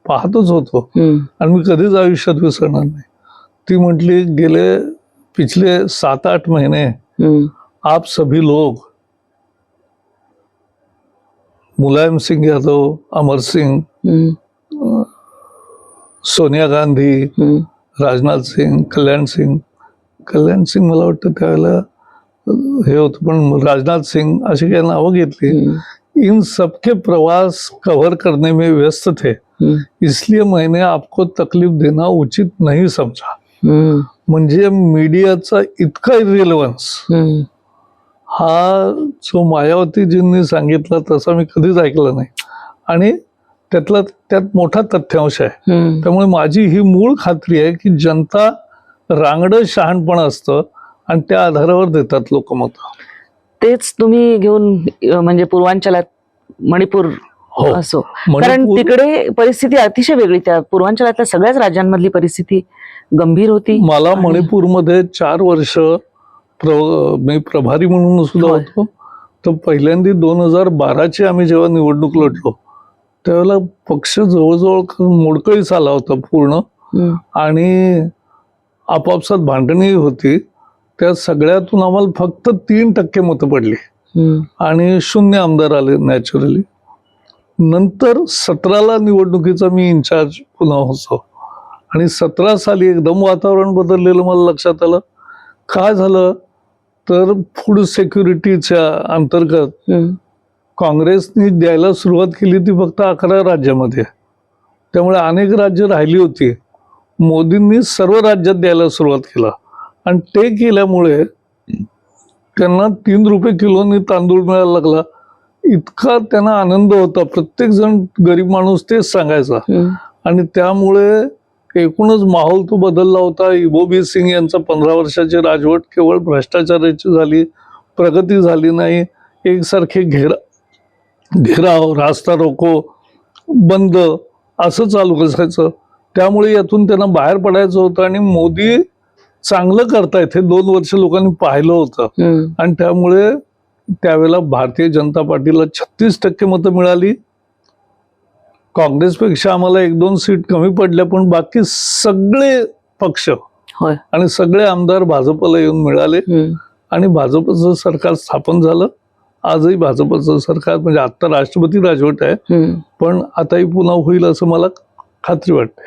पाहतच होतो आणि मी कधीच आयुष्यात विसरणार नाही. ती म्हटली, गेले पिछले 7-8 महीने आप सभी लोग मुलायम सिंह यादव, अमर सिंह, सोनिया गांधी, राजनाथ सिंह, कल्याण सिंह मला वाटतं त्यावेळेला हे होतं, पण राजनाथ सिंह अशी काही नावं घेतली. इन सबके प्रवास कव्हर करने में व्यस्त थे, इसलिए मैंने आपको तकलीफ देना उचित नहीं समझा. म्हणजे मीडियाचा इतका इररिलेव्हन्स हा जो मायावतीजींनी सांगितला तसा मी कधीच ऐकला नाही. आणि त्यात मोठा तथ्यांश आहे. त्यामुळे माझी ही मूळ खात्री आहे की जनता रांगडं शहाणपण असतं आणि त्या आधारावर देतात लोक मत. तेच तुम्ही घेऊन म्हणजे पूर्वांचलात मणिपूर असो, कारण तिकडे परिस्थिती अतिशय वेगळी. त्या पूर्वांचलातल्या सगळ्याच राज्यांमधली परिस्थिती गंभीर होती. मला मणिपूरमध्ये 4 वर्ष मी प्रभारी म्हणून सुद्धा होतो. तर पहिल्यांदा 2012ची आम्ही जेव्हा निवडणूक लढलो त्यावेळेला पक्ष जवळजवळ मोडकळीस आला होता पूर्ण. आणि आपापसात भांडणही होती. त्या सगळ्यातून आम्हाला फक्त 3% मतं पडली आणि 0 आमदार आले नॅचरली. नंतर 17ला निवडणुकीचा मी इन्चार्ज पुन्हा होतो आणि 17 साली एकदम वातावरण बदललेलं मला लक्षात आलं. काय झालं तर फूड सिक्युरिटीच्या अंतर्गत काँग्रेसने द्यायला सुरुवात केली ती फक्त 11 राज्यामध्ये. त्यामुळे अनेक राज्य राहिली होती. मोदींनी सर्व राज्यात द्यायला सुरुवात केला आणि ते केल्यामुळे त्यांना 3 रुपये किलोनी तांदूळ मिळायला लागला. इतका त्यांना आनंद होता. प्रत्येक जण गरीब माणूस तेच सांगायचा. आणि त्यामुळे एकूणच माहोल तो बदलला होता. इबोबी सिंग यांचा 15 वर्षाची राजवट केवळ भ्रष्टाचाराची झाली, प्रगती झाली नाही. एकसारखे घेराव, रास्ता रोको, बंद असं चालू असायचं. त्यामुळे यातून त्यांना बाहेर पडायचं होतं आणि मोदी चांगलं करतायत हे 2 वर्ष लोकांनी पाहिलं होतं. आणि त्यामुळे त्यावेळेला भारतीय जनता पार्टीला 36% मतं मिळाली. काँग्रेसपेक्षा आम्हाला 1-2 सीट कमी पडल्या, पण बाकी सगळे पक्ष आणि सगळे आमदार भाजपला येऊन मिळाले आणि भाजपचं सरकार स्थापन झालं. आजही भाजपचं सरकार, म्हणजे आता राष्ट्रपती राजवट आहे, पण आताही पुन्हा होईल असं मला खात्री वाटते.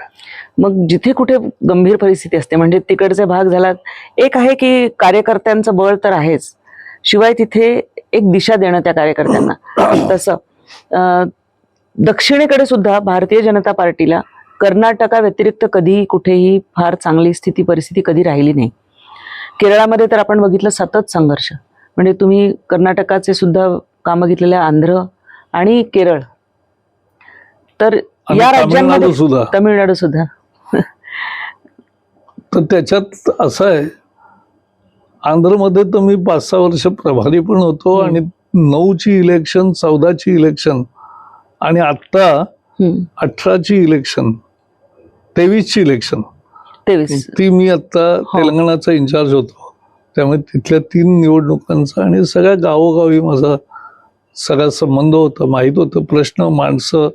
मग जिथे कुठे गंभीर परिस्थिती असते, म्हणजे तिकडचे भाग झाला, एक आहे की कार्यकर्त्यांचं बळ तर आहेच, शिवाय तिथे एक दिशा देणं त्या कार्यकर्त्यांना. तसं दक्षिणेकडे सुद्धा भारतीय जनता पार्टीला कर्नाटका व्यतिरिक्त कधी कुठेही फार चांगली स्थिती परिस्थिती कधी राहिली नाही. केरळामध्ये तर आपण बघितलं सतत संघर्ष. म्हणजे तुम्ही कर्नाटकाचे सुद्धा काम बघितलेले, आंध्र आणि केरळ, तर या राज्यांमध्ये तमिळनाडू सुद्धा. तर त्याच्यात असं आहे, आंध्रमध्ये तर मी 5-6 वर्ष प्रभारी पण होतो आणि 9ची इलेक्शन, 14ची इलेक्शन आणि आता 18ची इलेक्शन, 23ची इलेक्शन, ती मी आता तेलंगणाचा इन्चार्ज होतो. त्यामुळे तिथल्या 3 निवडणुकांचा आणि सगळ्या गावोगावी माझा सगळा संबंध होता, माहीत होतं. प्रश्न, माणसं,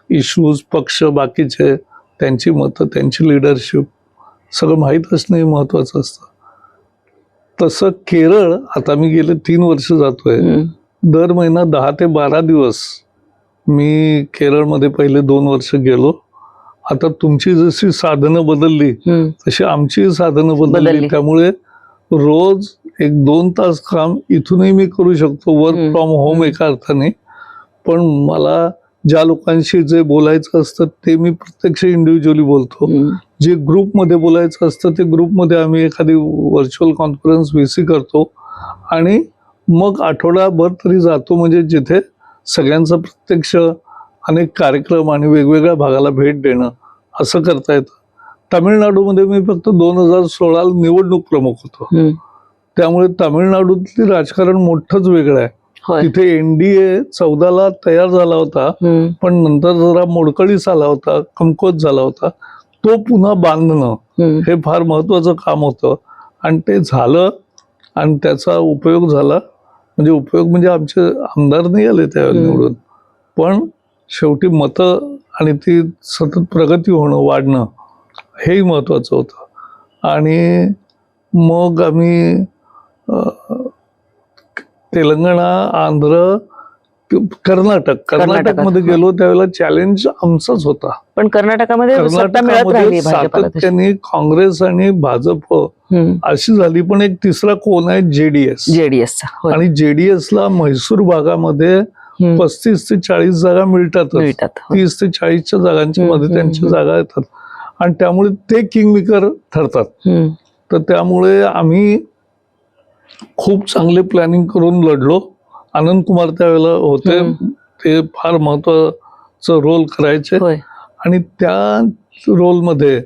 इश्यूज, पक्ष, बाकीचे, त्यांची मतं, त्यांची लिडरशिप सगळं माहीत असणं हे महत्वाचं असतं. तसं केरळ, आता मी गेले 3 वर्ष जातोय, दर महिना 10 ते 12 दिवस मी केरळमध्ये पहिले 2 वर्ष गेलो. आता तुमची जशी साधनं बदलली तशी आमची साधनं बदलली. त्यामुळे रोज 1-2 तास काम इथूनही मी करू शकतो, वर्क फ्रॉम होम एका अर्थाने. पण मला ज्या लोकांशी जे बोलायचं असतं ते मी प्रत्यक्ष इंडिव्हिज्युअली बोलतो. जे ग्रुपमध्ये बोलायचं असतं ते ग्रुपमध्ये आम्ही एखादी व्हर्च्युअल कॉन्फरन्स VC करतो आणि मग आठवडाभर तरी जातो, म्हणजे जिथे सगळ्यांचा प्रत्यक्ष अनेक कार्यक्रम आणि वेगवेगळ्या भागाला भेट देणं असं करता येतं. तामिळनाडूमध्ये मी फक्त 2016 निवडणूक प्रमुख होतो. त्यामुळे तामिळनाडूतली राजकारण मोठंच वेगळं आहे. तिथे NDA 14ला तयार झाला होता, पण नंतर जरा मोडकळीस आला होता, कमकुवत झाला होता. तो पुन्हा बांधणं हे फार महत्वाचं काम होतं आणि ते झालं आणि त्याचा उपयोग झाला. म्हणजे आमचे आमदार नाही आले त्यावेळेला निवडून, पण शेवटी मतं आणि ती सतत प्रगती होणं, वाढणं हेही महत्वाचं होतं. आणि मग आम्ही तेलंगणा, आंध्र, कर्नाटकमध्ये गेलो. त्यावेळेला चॅलेंज आमचाच होता. पण कर्नाटकामध्ये सातत्याने काँग्रेस आणि भाजप अशी झाली, पण एक तिसरा कोण आहे JDS. आणि JDSला म्हैसूर भागामध्ये 35 ते 40 जागा मिळतात. 30 ते 40च्या जागांच्या मध्ये त्यांच्या जागा येतात आणि त्यामुळे ते किंगमेकर ठरतात. तर त्यामुळे आम्ही खूप चांगले प्लॅनिंग करून लढलो. आनंद कुमार त्यावेळेला होते, ते फार महत्वाचं रोल करायचे आणि त्या रोलमध्ये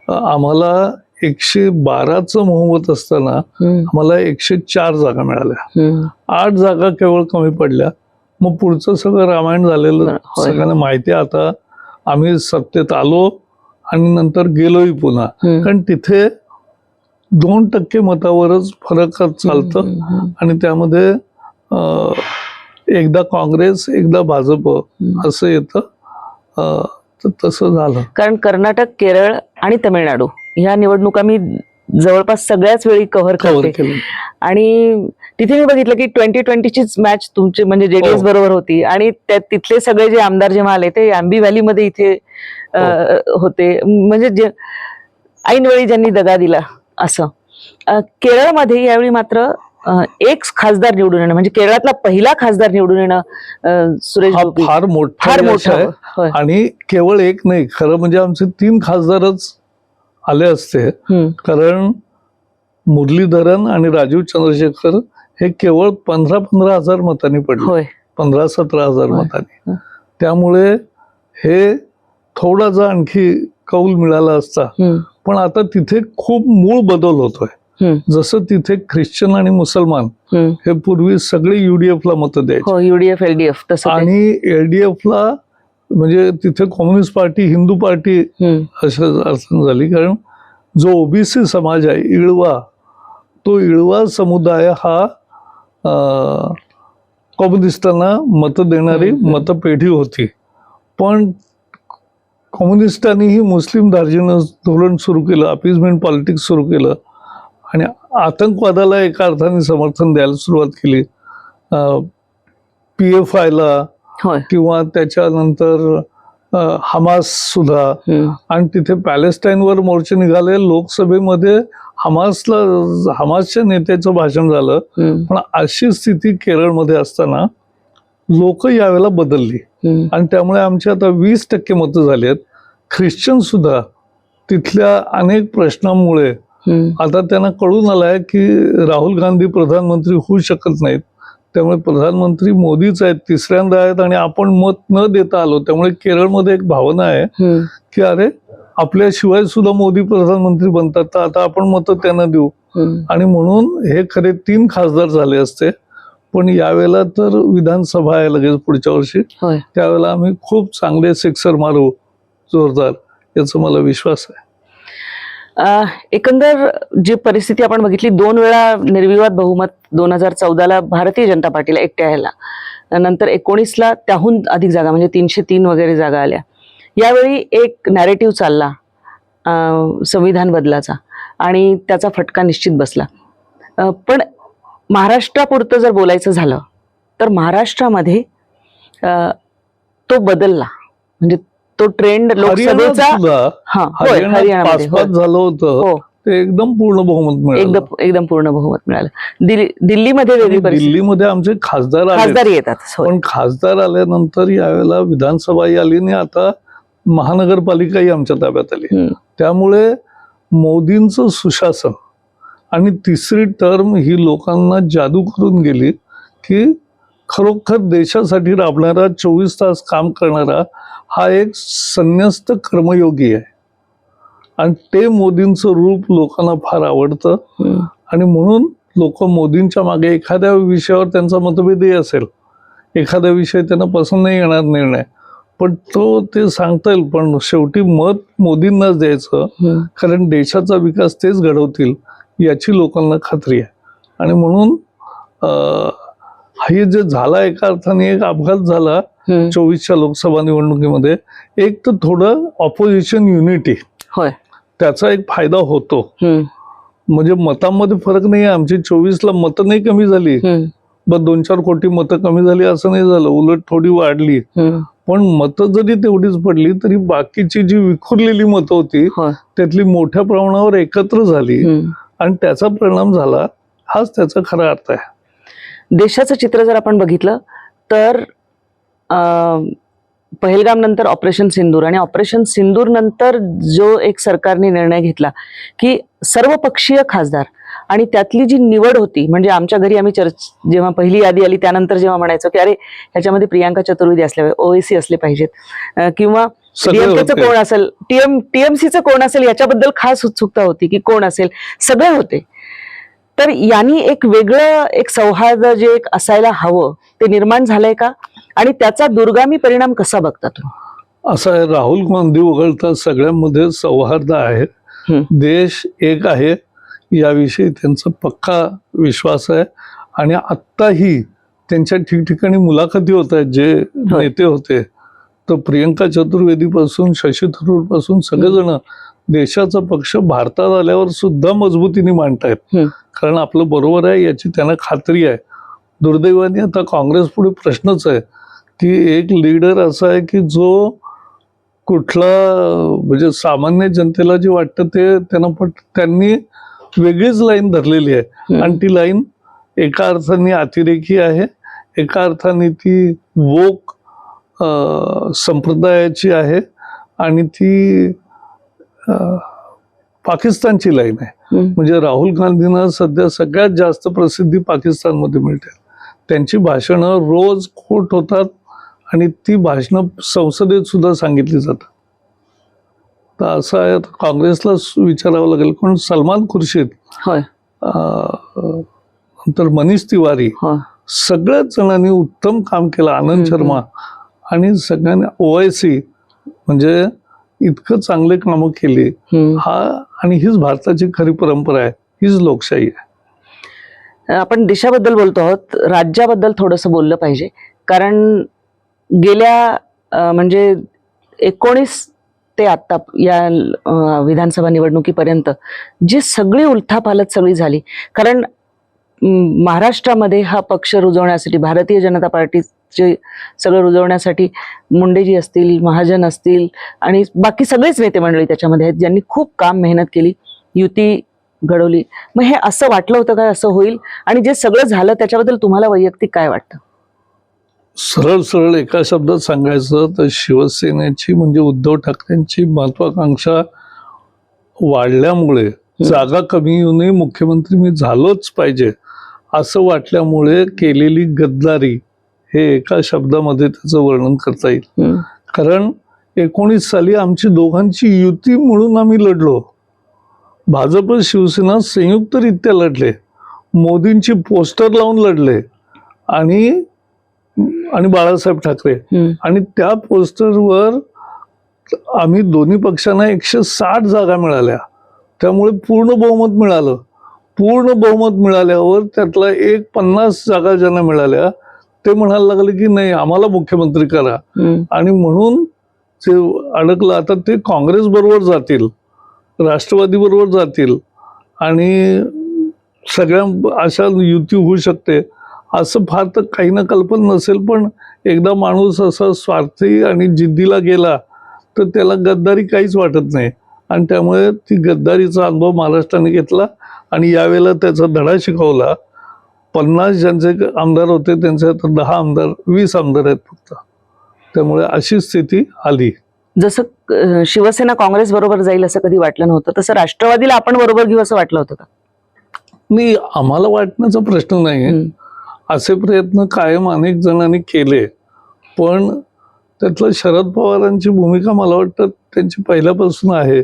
आम्हाला 112चं बहुमत असताना आम्हाला 104 जागा मिळाल्या. 8 जागा केवळ कमी पडल्या. मग पुढचं सगळं रामायण झालेलं सगळ्यांना माहिती आहे. आता आम्ही सत्तेत आलो आणि नंतर गेलोही पुन्हा, कारण तिथे 2% मतावरच फरक चालतं आणि त्यामध्ये एकदा काँग्रेस एकदा भाजप असं येतं. तर तसं झालं. कारण कर्नाटक, केरळ आणि तमिळनाडू ह्या निवडणुका मी जवळपास सगळ्याच वेळी कव्हर करते आणि तिथे मी बघितलं की 2020चीच मॅच तुमची म्हणजे JDS बरोबर होती आणि तिथले सगळे जे आमदार जेव्हा आले ते आंबी व्हॅलीमध्ये इथे होते. म्हणजे ऐनवेळी ज्यांनी दगा दिला असं. केरळमध्ये यावेळी मात्र एक खासदार निवडून येणं, म्हणजे केरळातला पहिला खासदार निवडून येणं सुरेश गोपी फार मोठा आहे. आणि केवळ एक नाही, खरं म्हणजे आमचे 3 खासदारच आले असते, कारण मुरलीधरन आणि राजीव चंद्रशेखर हे केवळ 15-15 हजार मतांनी पडले, 15-17 हजार मतांनी. त्यामुळे हे थोडासा आणखी कौल मिळाला असता. पण आता तिथे खूप मूळ बदल होतोय. जसं तिथे ख्रिश्चन आणि मुसलमान हे पूर्वी सगळे युडीएफला मतं द्यायचे, युडीएफ एलडीएफ तसं, आणि एलडीएफला म्हणजे तिथे कम्युनिस्ट पार्टी हिंदू पार्टी असं अडचण झाली. कारण जो ओबीसी समाज आहे इळवा, तो इळवा समुदाय हा कम्युनिस्टांना मतं देणारी मतपेढी होती. पण कम्युनिस्टांनीही मुस्लिम दार्जिनं धोरण सुरू केलं, अपीजमेंट पॉलिटिक्स सुरू केलं आणि आतंकवादाला एका अर्थाने समर्थन द्यायला सुरुवात केली. PFIला किंवा त्याच्यानंतर हमास सुद्धा, आणि तिथे पॅलेस्टाईनवर मोर्चे निघाले. लोकसभेमध्ये हमासच्या नेत्याचं भाषण झालं. पण अशी स्थिती केरळमध्ये असताना लोक यावेळेला बदलली आणि त्यामुळे आमची आता 20% मतं झाली आहेत. ख्रिश्चन सुद्धा तिथल्या अनेक प्रश्नांमुळे आता त्यांना कळून आलंय की राहुल गांधी प्रधानमंत्री होऊ शकत नाहीत, त्यामुळे प्रधानमंत्री मोदीच आहेत, तिसऱ्यांदा आहेत, आणि आपण मत न देता आलो. त्यामुळे केरळमध्ये एक भावना आहे की अरे आपल्याशिवाय सुद्धा मोदी प्रधानमंत्री बनतात, तर आता आपण मतं त्यांना देऊ. आणि म्हणून हे खरे 3 खासदार झाले असते. पण यावेळेला तर विधानसभा आहे लगेच पुढच्या वर्षी, त्यावेळेला आम्ही खूप चांगले सिक्सर मारू जोरदार, याचा मला विश्वास आहे. एकंदर जी परिस्थिती आपण बघितली, 2 वेळा निर्विवाद बहुमत 2014ला भारतीय जनता पार्टीला एकट्या यायला, नंतर 19ला त्याहून अधिक जागा म्हणजे 303 वगैरे जागा आल्या. यावेळी एक नॅरेटिव्ह चालला संविधान बदलाचा आणि त्याचा फटका निश्चित बसला. पण महाराष्ट्रापुरतं जर बोलायचं झालं तर महाराष्ट्रामध्ये तो बदलला, म्हणजे तो ट्रेंड लोकसभेचा हरियाणामध्ये झालं होतं, ते एकदम पूर्ण बहुमत मिळालं, एकदम पूर्ण बहुमत मिळालं. दिल्लीमध्ये वेगळी परिस्थिती, दिल्लीमध्ये आमचे खासदार येतात, पण खासदार आल्यानंतर यावेळेला विधानसभाही आली आणि आता महानगरपालिकाही आमच्या ताब्यात आली. त्यामुळे मोदींचं सुशासन आणि तिसरी टर्म ही लोकांना जादू करून गेली की खरोखर देशासाठी राबणारा 24 तास काम करणारा हा एक संन्यस्त कर्मयोगी आहे. आणि ते मोदींचं रूप लोकांना फार आवडतं. आणि म्हणून लोक मोदींच्या मागे, एखाद्या विषयावर त्यांचा मतभेदही असेल, एखाद्या विषय त्यांना पसंत नाही येणार निर्णय, पण तो ते सांगता येईल, पण शेवटी मत मोदींनाच द्यायचं, कारण देशाचा विकास तेच घडवतील याची लोकांना खात्री आहे. आणि म्हणून हे जे झाला, एका अर्थाने एक अपघात झाला 24च्या लोकसभा निवडणुकीमध्ये. एक तर थोडं ऑपोजिशन युनिटी, त्याचा एक फायदा होतो. म्हणजे मतांमध्ये फरक नाही आहे. आमची 24ला मतं नाही कमी झाली, बस 2-4 कोटी मतं कमी झाली असं नाही झालं, उलट थोडी वाढली. पण मतं जरी तेवढीच पडली तरी बाकीची जी विखुरलेली मतं होती त्यातली मोठ्या प्रमाणावर एकत्र झाली आणि त्याचा परिणाम झाला. हाच त्याचा खरा अर्थ आहे. देशाचं चित्र जर आपण बघितलं तर पहलगाम नंतर ऑपरेशन सिंदूर, आणि ऑपरेशन सिंदूर नंतर जो एक सरकारने निर्णय घेतला की सर्वपक्षीय खासदार, आणि त्यातली जी निवड होती, म्हणजे आमच्या घरी आम्ही जेव्हा पहिली यादी आली त्यानंतर जेव्हा म्हणायचो की अरे ह्याच्यामध्ये प्रियांका चतुर्वेदी असले, ओवेसी असले पाहिजेत, किंवा डीएमकेचं कोण असेल, टीएमसीचं कोण असेल याच्याबद्दल खास उत्सुकता होती की कोण असेल, सगळे होते. तर यांनी एक वेगळं एक सौहार्द जे एक असायला हवं ते निर्माण झालंय का, आणि त्याचा दुर्गामी परिणाम कसा बघता तुम्ही? असं आहे, राहुल गांधी वगळता सगळ्यांमध्ये सौहार्द आहे, देश एक आहे याविषयी त्यांचा पक्का विश्वास आहे. आणि आत्ताही त्यांच्या ठिकठिकाणी मुलाखती होत आहेत, जे नेते होते, तर प्रियंका चतुर्वेदी पासून शशी थरूर पासून सगळेजण देशाचा पक्ष भारतात आल्यावर सुद्धा मजबूतीने मांडतायत, कारण आपलं बरोबर आहे याची त्यांना खात्री आहे. दुर्दैवाने आता काँग्रेस पुढे प्रश्नच आहे की एक लीडर असा आहे की जो कुठला, म्हणजे सामान्य जनतेला जे वाटतं ते त्यांनी वेगळीच लाईन धरलेली आहे. आणि ती लाईन एका अर्थाने अतिरेकी आहे, एका अर्थाने ती वोक संप्रदायाची आहे, आणि ती पाकिस्तानची लाईन आहे. म्हणजे राहुल गांधींना सध्या सगळ्यात जास्त प्रसिद्धी पाकिस्तानमध्ये मिळते. त्यांची भाषणं रोज कोट होतात आणि ती भाषणं संसदेत सुद्धा सांगितली जातात. तर असं आहे, काँग्रेसला विचारावं लागेल. पण सलमान खुर्शीद नंतर मनीष तिवारी, सगळ्याच जणांनी उत्तम काम केलं. आनंद शर्मा आणि सगळ्यांनी OIC म्हणजे इतकं चांगले कामं केली. आणि हीच भारताची खरी परंपरा आहे, हीच लोकशाही आहे. आपण देशाबद्दल बोलतो आहोत, राज्याबद्दल थोडंसं बोललं पाहिजे. कारण गेल्या म्हणजे 19 ते आता या विधानसभा निवडणुकीपर्यंत जी सगळी उलथापालथ सगळी झाली. कारण महाराष्ट्रामध्ये हा पक्ष रुजवण्यासाठी, भारतीय जनता पार्टीचे सगळं रुजवण्यासाठी मुंडेजी असतील, महाजन असतील आणि बाकी सगळेच नेते मंडळी त्याच्यामध्ये आहेत, ज्यांनी खूप काम मेहनत केली, युती घडवली. मग हे असं वाटलं होतं का असं होईल? आणि जे सगळं झालं त्याच्याबद्दल तुम्हाला वैयक्तिक काय वाटतं? सरळ सरळ एका शब्दात सांगायचं तर शिवसेनेची म्हणजे उद्धव ठाकरेंची महत्वाकांक्षा वाढल्यामुळे, जागा कमी येऊ नये, मुख्यमंत्री मी झालोच पाहिजे असं वाटल्यामुळे केलेली गद्दारी, हे एका शब्दामध्ये त्याचं वर्णन करता येईल. कारण 19 साली आमची दोघांची युती म्हणून आम्ही लढलो. भाजप शिवसेना संयुक्तरित्या लढले, मोदींची पोस्टर लावून लढले आणि बाळासाहेब ठाकरे, आणि त्या पोस्टरवर आम्ही दोन्ही पक्षांना 160 जागा मिळाल्या. त्यामुळे पूर्ण बहुमत मिळालं. पूर्ण बहुमत मिळाल्यावर त्यातला 50 जागा ज्यांना मिळाल्या ते म्हणायला लागले की नाही आम्हाला मुख्यमंत्री करा, आणि म्हणून ते अडकलं. आता ते काँग्रेस बरोबर जातील, राष्ट्रवादी बरोबर जातील आणि सगळ्या अशा युती होऊ शकते असं फार तर काही ना कल्पना नसेल. पण एकदा माणूस असा स्वार्थी आणि जिद्दीला गेला तर त्याला गद्दारी काहीच वाटत नाही, आणि त्यामुळे ती गद्दारीचा अनुभव महाराष्ट्राने घेतला आणि यावेळेला त्याचा धडा शिकवला. 50 ज्यांचे आमदार होते त्यांचे आता 10 आमदार 20 आमदार आहेत फक्त. त्यामुळे अशी स्थिती आली. जसं शिवसेना काँग्रेस बरोबर जाईल असं कधी वाटलं नव्हतं, तसं राष्ट्रवादीला आपण बरोबर घेऊ असं वाटलं होतं का? नाही, आम्हाला वाटण्याचा प्रश्न नाही. असे प्रयत्न कायम अनेक जणांनी केले, पण त्यातलं शरद पवारांची भूमिका मला वाटतं त्यांची पहिल्यापासून आहे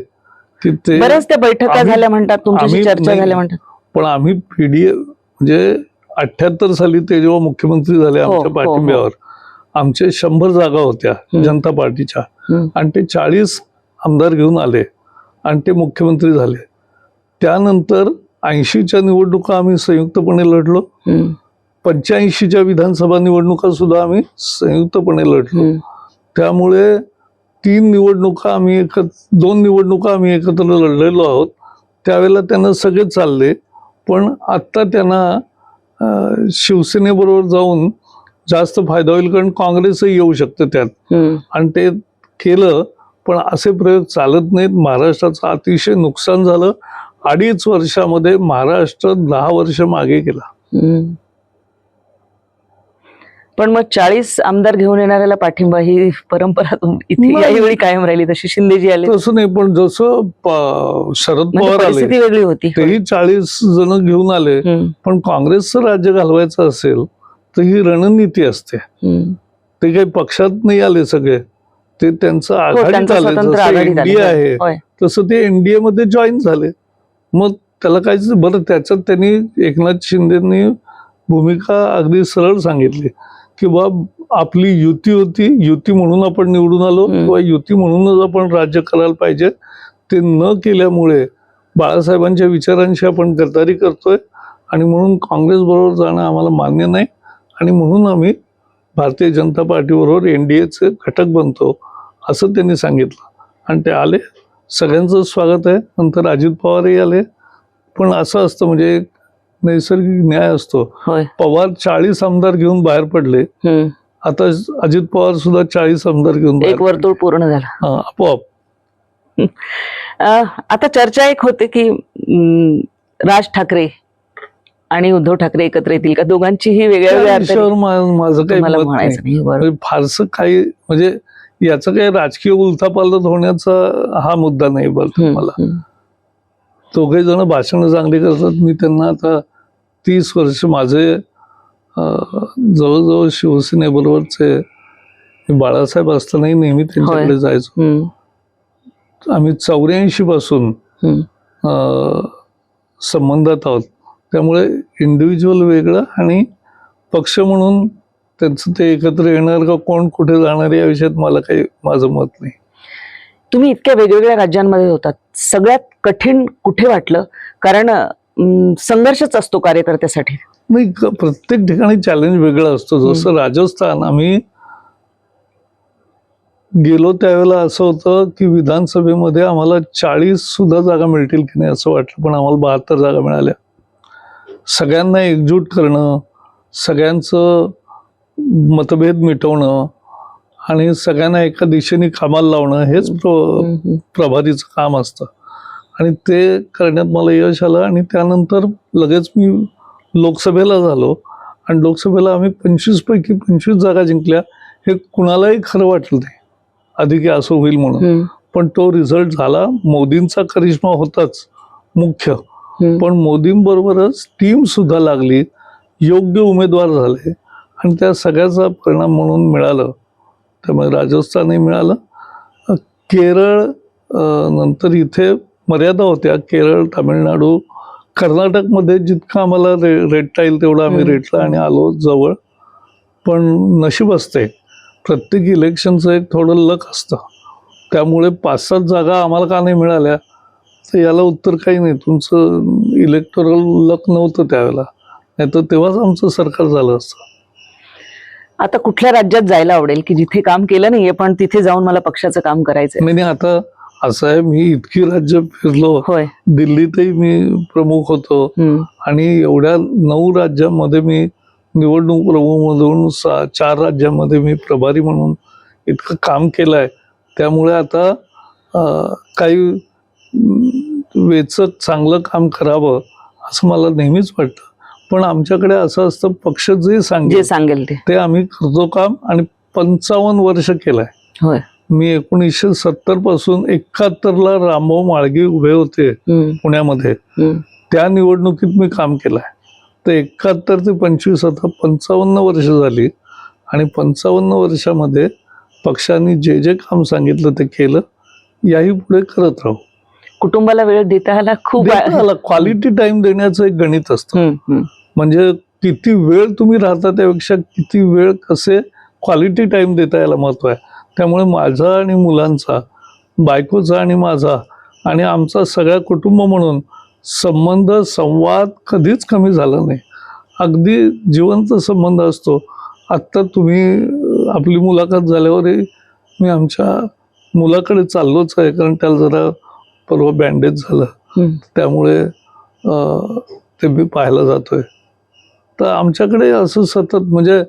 की ते बऱ्याच त्या बैठका झाल्या म्हणतात, तुमच्याशी चर्चा झाल्या म्हणतात. पण आम्ही PDA म्हणजे 78 साली ते जेव्हा मुख्यमंत्री झाले आमच्या पाठिंब्यावर, आमचे 100 जागा होत्या जनता पार्टीच्या, आणि ते 40 आमदार घेऊन आले आणि ते मुख्यमंत्री झाले. त्यानंतर 80च्या निवडणुका आम्ही संयुक्तपणे लढलो. 85च्या विधानसभा निवडणुका सुद्धा आम्ही संयुक्तपणे लढलो. त्यामुळे 2 निवडणुका आम्ही एकत्र लढलेलो आहोत. त्यावेळेला त्यांना सगळे चालले, पण आता त्यांना शिवसेनेबरोबर जाऊन जास्त फायदा होईल, कारण काँग्रेसही येऊ शकतं त्यात, आणि ते केलं. पण असे प्रयोग चालत नाहीत. महाराष्ट्राचं अतिशय नुकसान झालं. 2.5 वर्षामध्ये महाराष्ट्र 10 वर्ष मागे गेला. पण मग 40 आमदार घेऊन येणाऱ्याला पाठिंबा ही परंपरा इथे याही कायम राहिली. तशी शिंदेजी आले तसं नाही, पण जसं शरद पवार आले वेगळी होती, तेही 40 जण घेऊन आले. पण काँग्रेसचं राज्य घालवायचं असेल तर ही रणनीती असते. ते काही पक्षात नाही आले सगळे, ते त्यांचं आघाडीत आले. जसं NDA आहे तसं ते NDA मध्ये जॉईन झाले. मग त्याला काहीच बरं, त्याच्यात त्यांनी एकनाथ शिंदेनी भूमिका अगदी सरळ सांगितली की बाबा आपली युती होती, युती म्हणून आपण निवडून आलो किंवा युती म्हणूनच आपण राज्य करायला पाहिजे. ते न केल्यामुळे बाळासाहेबांच्या विचारांशी आपण गद्दारी करतोय, आणि म्हणून काँग्रेस बरोबर जाणं आम्हाला मान्य नाही, आणि म्हणून आम्ही भारतीय जनता पार्टीबरोबर NDAचे घटक बनतो असं त्यांनी सांगितलं. आणि ते आले, सगळ्यांचं स्वागत आहे. नंतर अजित पवारही आले. पण असं असतं, म्हणजे नैसर्गिक न्याय असतो. पवार 40 आमदार घेऊन बाहेर पडले, आता अजित पवार सुद्धा 40 आमदार घेऊन, एक वर्तुळ पूर्ण झाला आपोआप. आता चर्चा एक होते की राज ठाकरे आणि उद्धव ठाकरे एकत्र येतील का, दोघांचीही वेगळ्या माझं काही मत नाही. फारसं काही म्हणजे याचं काही राजकीय उलथापालथ होण्याचा हा मुद्दा नाही. बरं, मला दोघे जण भाषण चांगली करतात. मी त्यांना आता 30 वर्ष माझे जवळजवळ शिवसेनेबरोबरचे, बाळासाहेब असतानाही नेहमी त्यांच्याकडे जायचो. आम्ही 84 पासून संबंधात आहोत. त्यामुळे इंडिव्हिज्युअल वेगळं आणि पक्ष म्हणून त्यांचं ते एकत्र येणार का कोण कुठे जाणार या विषयात मला काही माझं मत नाही. तुम्ही इतक्या वेगवेगळ्या राज्यांमध्ये होतात, सगळ्यात कठीण कुठे वाटलं? कारण संघर्षच असतो कार्यकर्त्यासाठी. नाही, प्रत्येक ठिकाणी चॅलेंज वेगळं असतो. जसं राजस्थान आम्ही गेलो त्यावेळेला असं होतं की विधानसभेमध्ये आम्हाला 40 सुद्धा जागा मिळतील की नाही असं वाटलं, पण आम्हाला 72 जागा मिळाल्या. सगळ्यांना एकजूट करणं, सगळ्यांचं मतभेद मिटवणं आणि सगळ्यांना एका दिशेने कामाला लावणं हेच प्रभारीचं काम असतं आणि ते करण्यात मला यश आलं. आणि त्यानंतर लगेच मी लोकसभेला झालो आणि लोकसभेला आम्ही 25 पैकी 25 जागा जिंकल्या. हे कुणालाही खरं वाटलं नाही आधी की असं होईल म्हणून, पण तो रिझल्ट झाला. मोदींचा करिश्मा होताच मुख्य, पण मोदींबरोबरच टीम सुद्धा लागली, योग्य उमेदवार झाले आणि त्या सगळ्याचा परिणाम म्हणून मिळालं. त्यामुळे राजस्थानही मिळालं. केरळ नंतर इथे मर्यादा होत्या. केरळ, तामिळनाडू, कर्नाटकमध्ये जितकं आम्हाला रेटता येईल तेवढं आम्ही रेटलं आणि आलो जवळ. पण नशीब असते, प्रत्येक इलेक्शनचं एक थोडं लक असतं. त्यामुळे 5-7 जागा आम्हाला का नाही मिळाल्या तर याला उत्तर काही नाही. तुमचं इलेक्टोरल लक नव्हतं त्यावेळेला, नाही तर तेव्हाच आमचं सरकार झालं असतं. आता कुठल्या राज्यात जायला आवडेल की जिथे काम केलं नाहीये पण तिथे जाऊन मला पक्षाचं काम करायचंय? नाही, आता असं आहे, मी इतकी राज्य फिरलो. होय. दिल्लीतही मी प्रमुख होतो आणि एवढ्या 9 राज्यांमध्ये मी निवडणूक प्रमुख मधून 4 राज्यांमध्ये मी प्रभारी म्हणून इतकं काम केलंय. त्यामुळे आता काही वेचक चांगलं काम करावं असं मला नेहमीच वाटतं. पण आमच्याकडे असं असतं, पक्ष जे सांगेल ते आम्ही करतो काम. आणि 55 वर्ष केलंय. होय. मी 1970 पासून 71ला रामभाऊ म्हाळगी उभे होते पुण्यामध्ये, त्या निवडणुकीत मी काम केलंय. तर 71 ते 25 आता 55 वर्ष झाली आणि 55 वर्षामध्ये पक्षाने जे जे काम सांगितलं ते केलं. याही पुढे करत राहू. कुटुंबाला वेळ देता आला? खूप क्वालिटी टाइम देण्याचं एक गणित असतं. म्हणजे किती वेळ तुम्ही राहता त्यापेक्षा किती वेळ कसे क्वालिटी टाइम देता याला महत्व आहे. त्यामुळे माझा आणि मुलांचा, बायकोचा आणि माझा आणि आमचा सगळ्या कुटुंब म्हणून संबंध, संवाद कधीच कमी झाला नाही. अगदी जिवंत संबंध असतो. आत्ता तुम्ही आपली मुलाखत झाल्यावरही मी आमच्या मुलाकडे चाललोच आहे, कारण त्याला जरा परवा बँडेज झालं, त्यामुळे ते मी पाहायला जातोय. तर आमच्याकडे असं सतत म्हणजे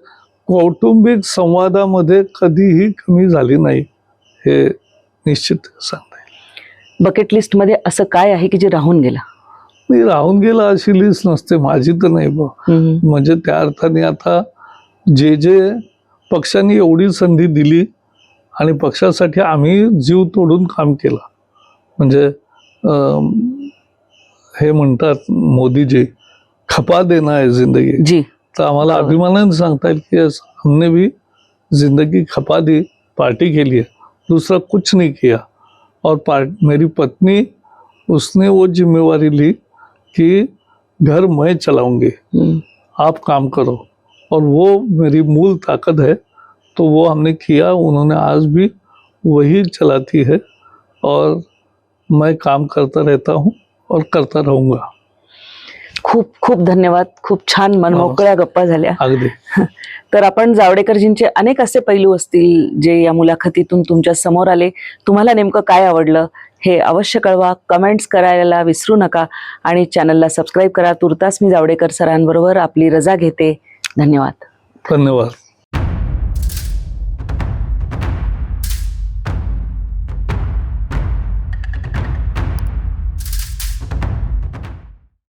कौटुंबिक संवादामध्ये कधीही कमी झाली नाही, हे निश्चित सांगता येईल. बकेट लिस्ट मध्ये असं काय आहे की जे राहून गेलं? नाही, राहून गेला अशी लिस्ट नसते माझी तर नाही बा. म्हणजे त्या अर्थाने आता जे जे पक्षाने एवढी संधी दिली आणि पक्षासाठी आम्ही जीव तोडून काम केलं. म्हणजे हे म्हणतात मोदीजी, खपा देना है जिंदगी जी. तर आम्हाला अभिमानाने सांगता येईल की हमने भी जिंदगी खपा दी, पार्टी के लिए, दूसरा कुछ नहीं किया. और मेरी पत्नी, उसने वो जिम्मेवारी ली कि घर मैं चलाऊंगी, आप काम करो. और वो मेरी मूल ताकत है, तो वो हमने किया. उन्होंने आज भी वही चलाती है और मैं काम करता रहता हूँ और करता रहूंगा. खूप खूप धन्यवाद. खूप छान मनमोकळ्या गप्पा झाल्या. अगदी. तर आपण जावडेकरजींचे अनेक असे पैलू असतील जे या मुलाखतीतून तुमच्या समोर आले. तुम्हाला नेमकं काय आवडलं हे अवश्य कळवा. कमेंट्स करायला विसरू नका आणि चॅनलला सबस्क्राईब करा. तुर्तास मी जावडेकर सरांबरोबर आपली रजा घेते. धन्यवाद. धन्यवाद.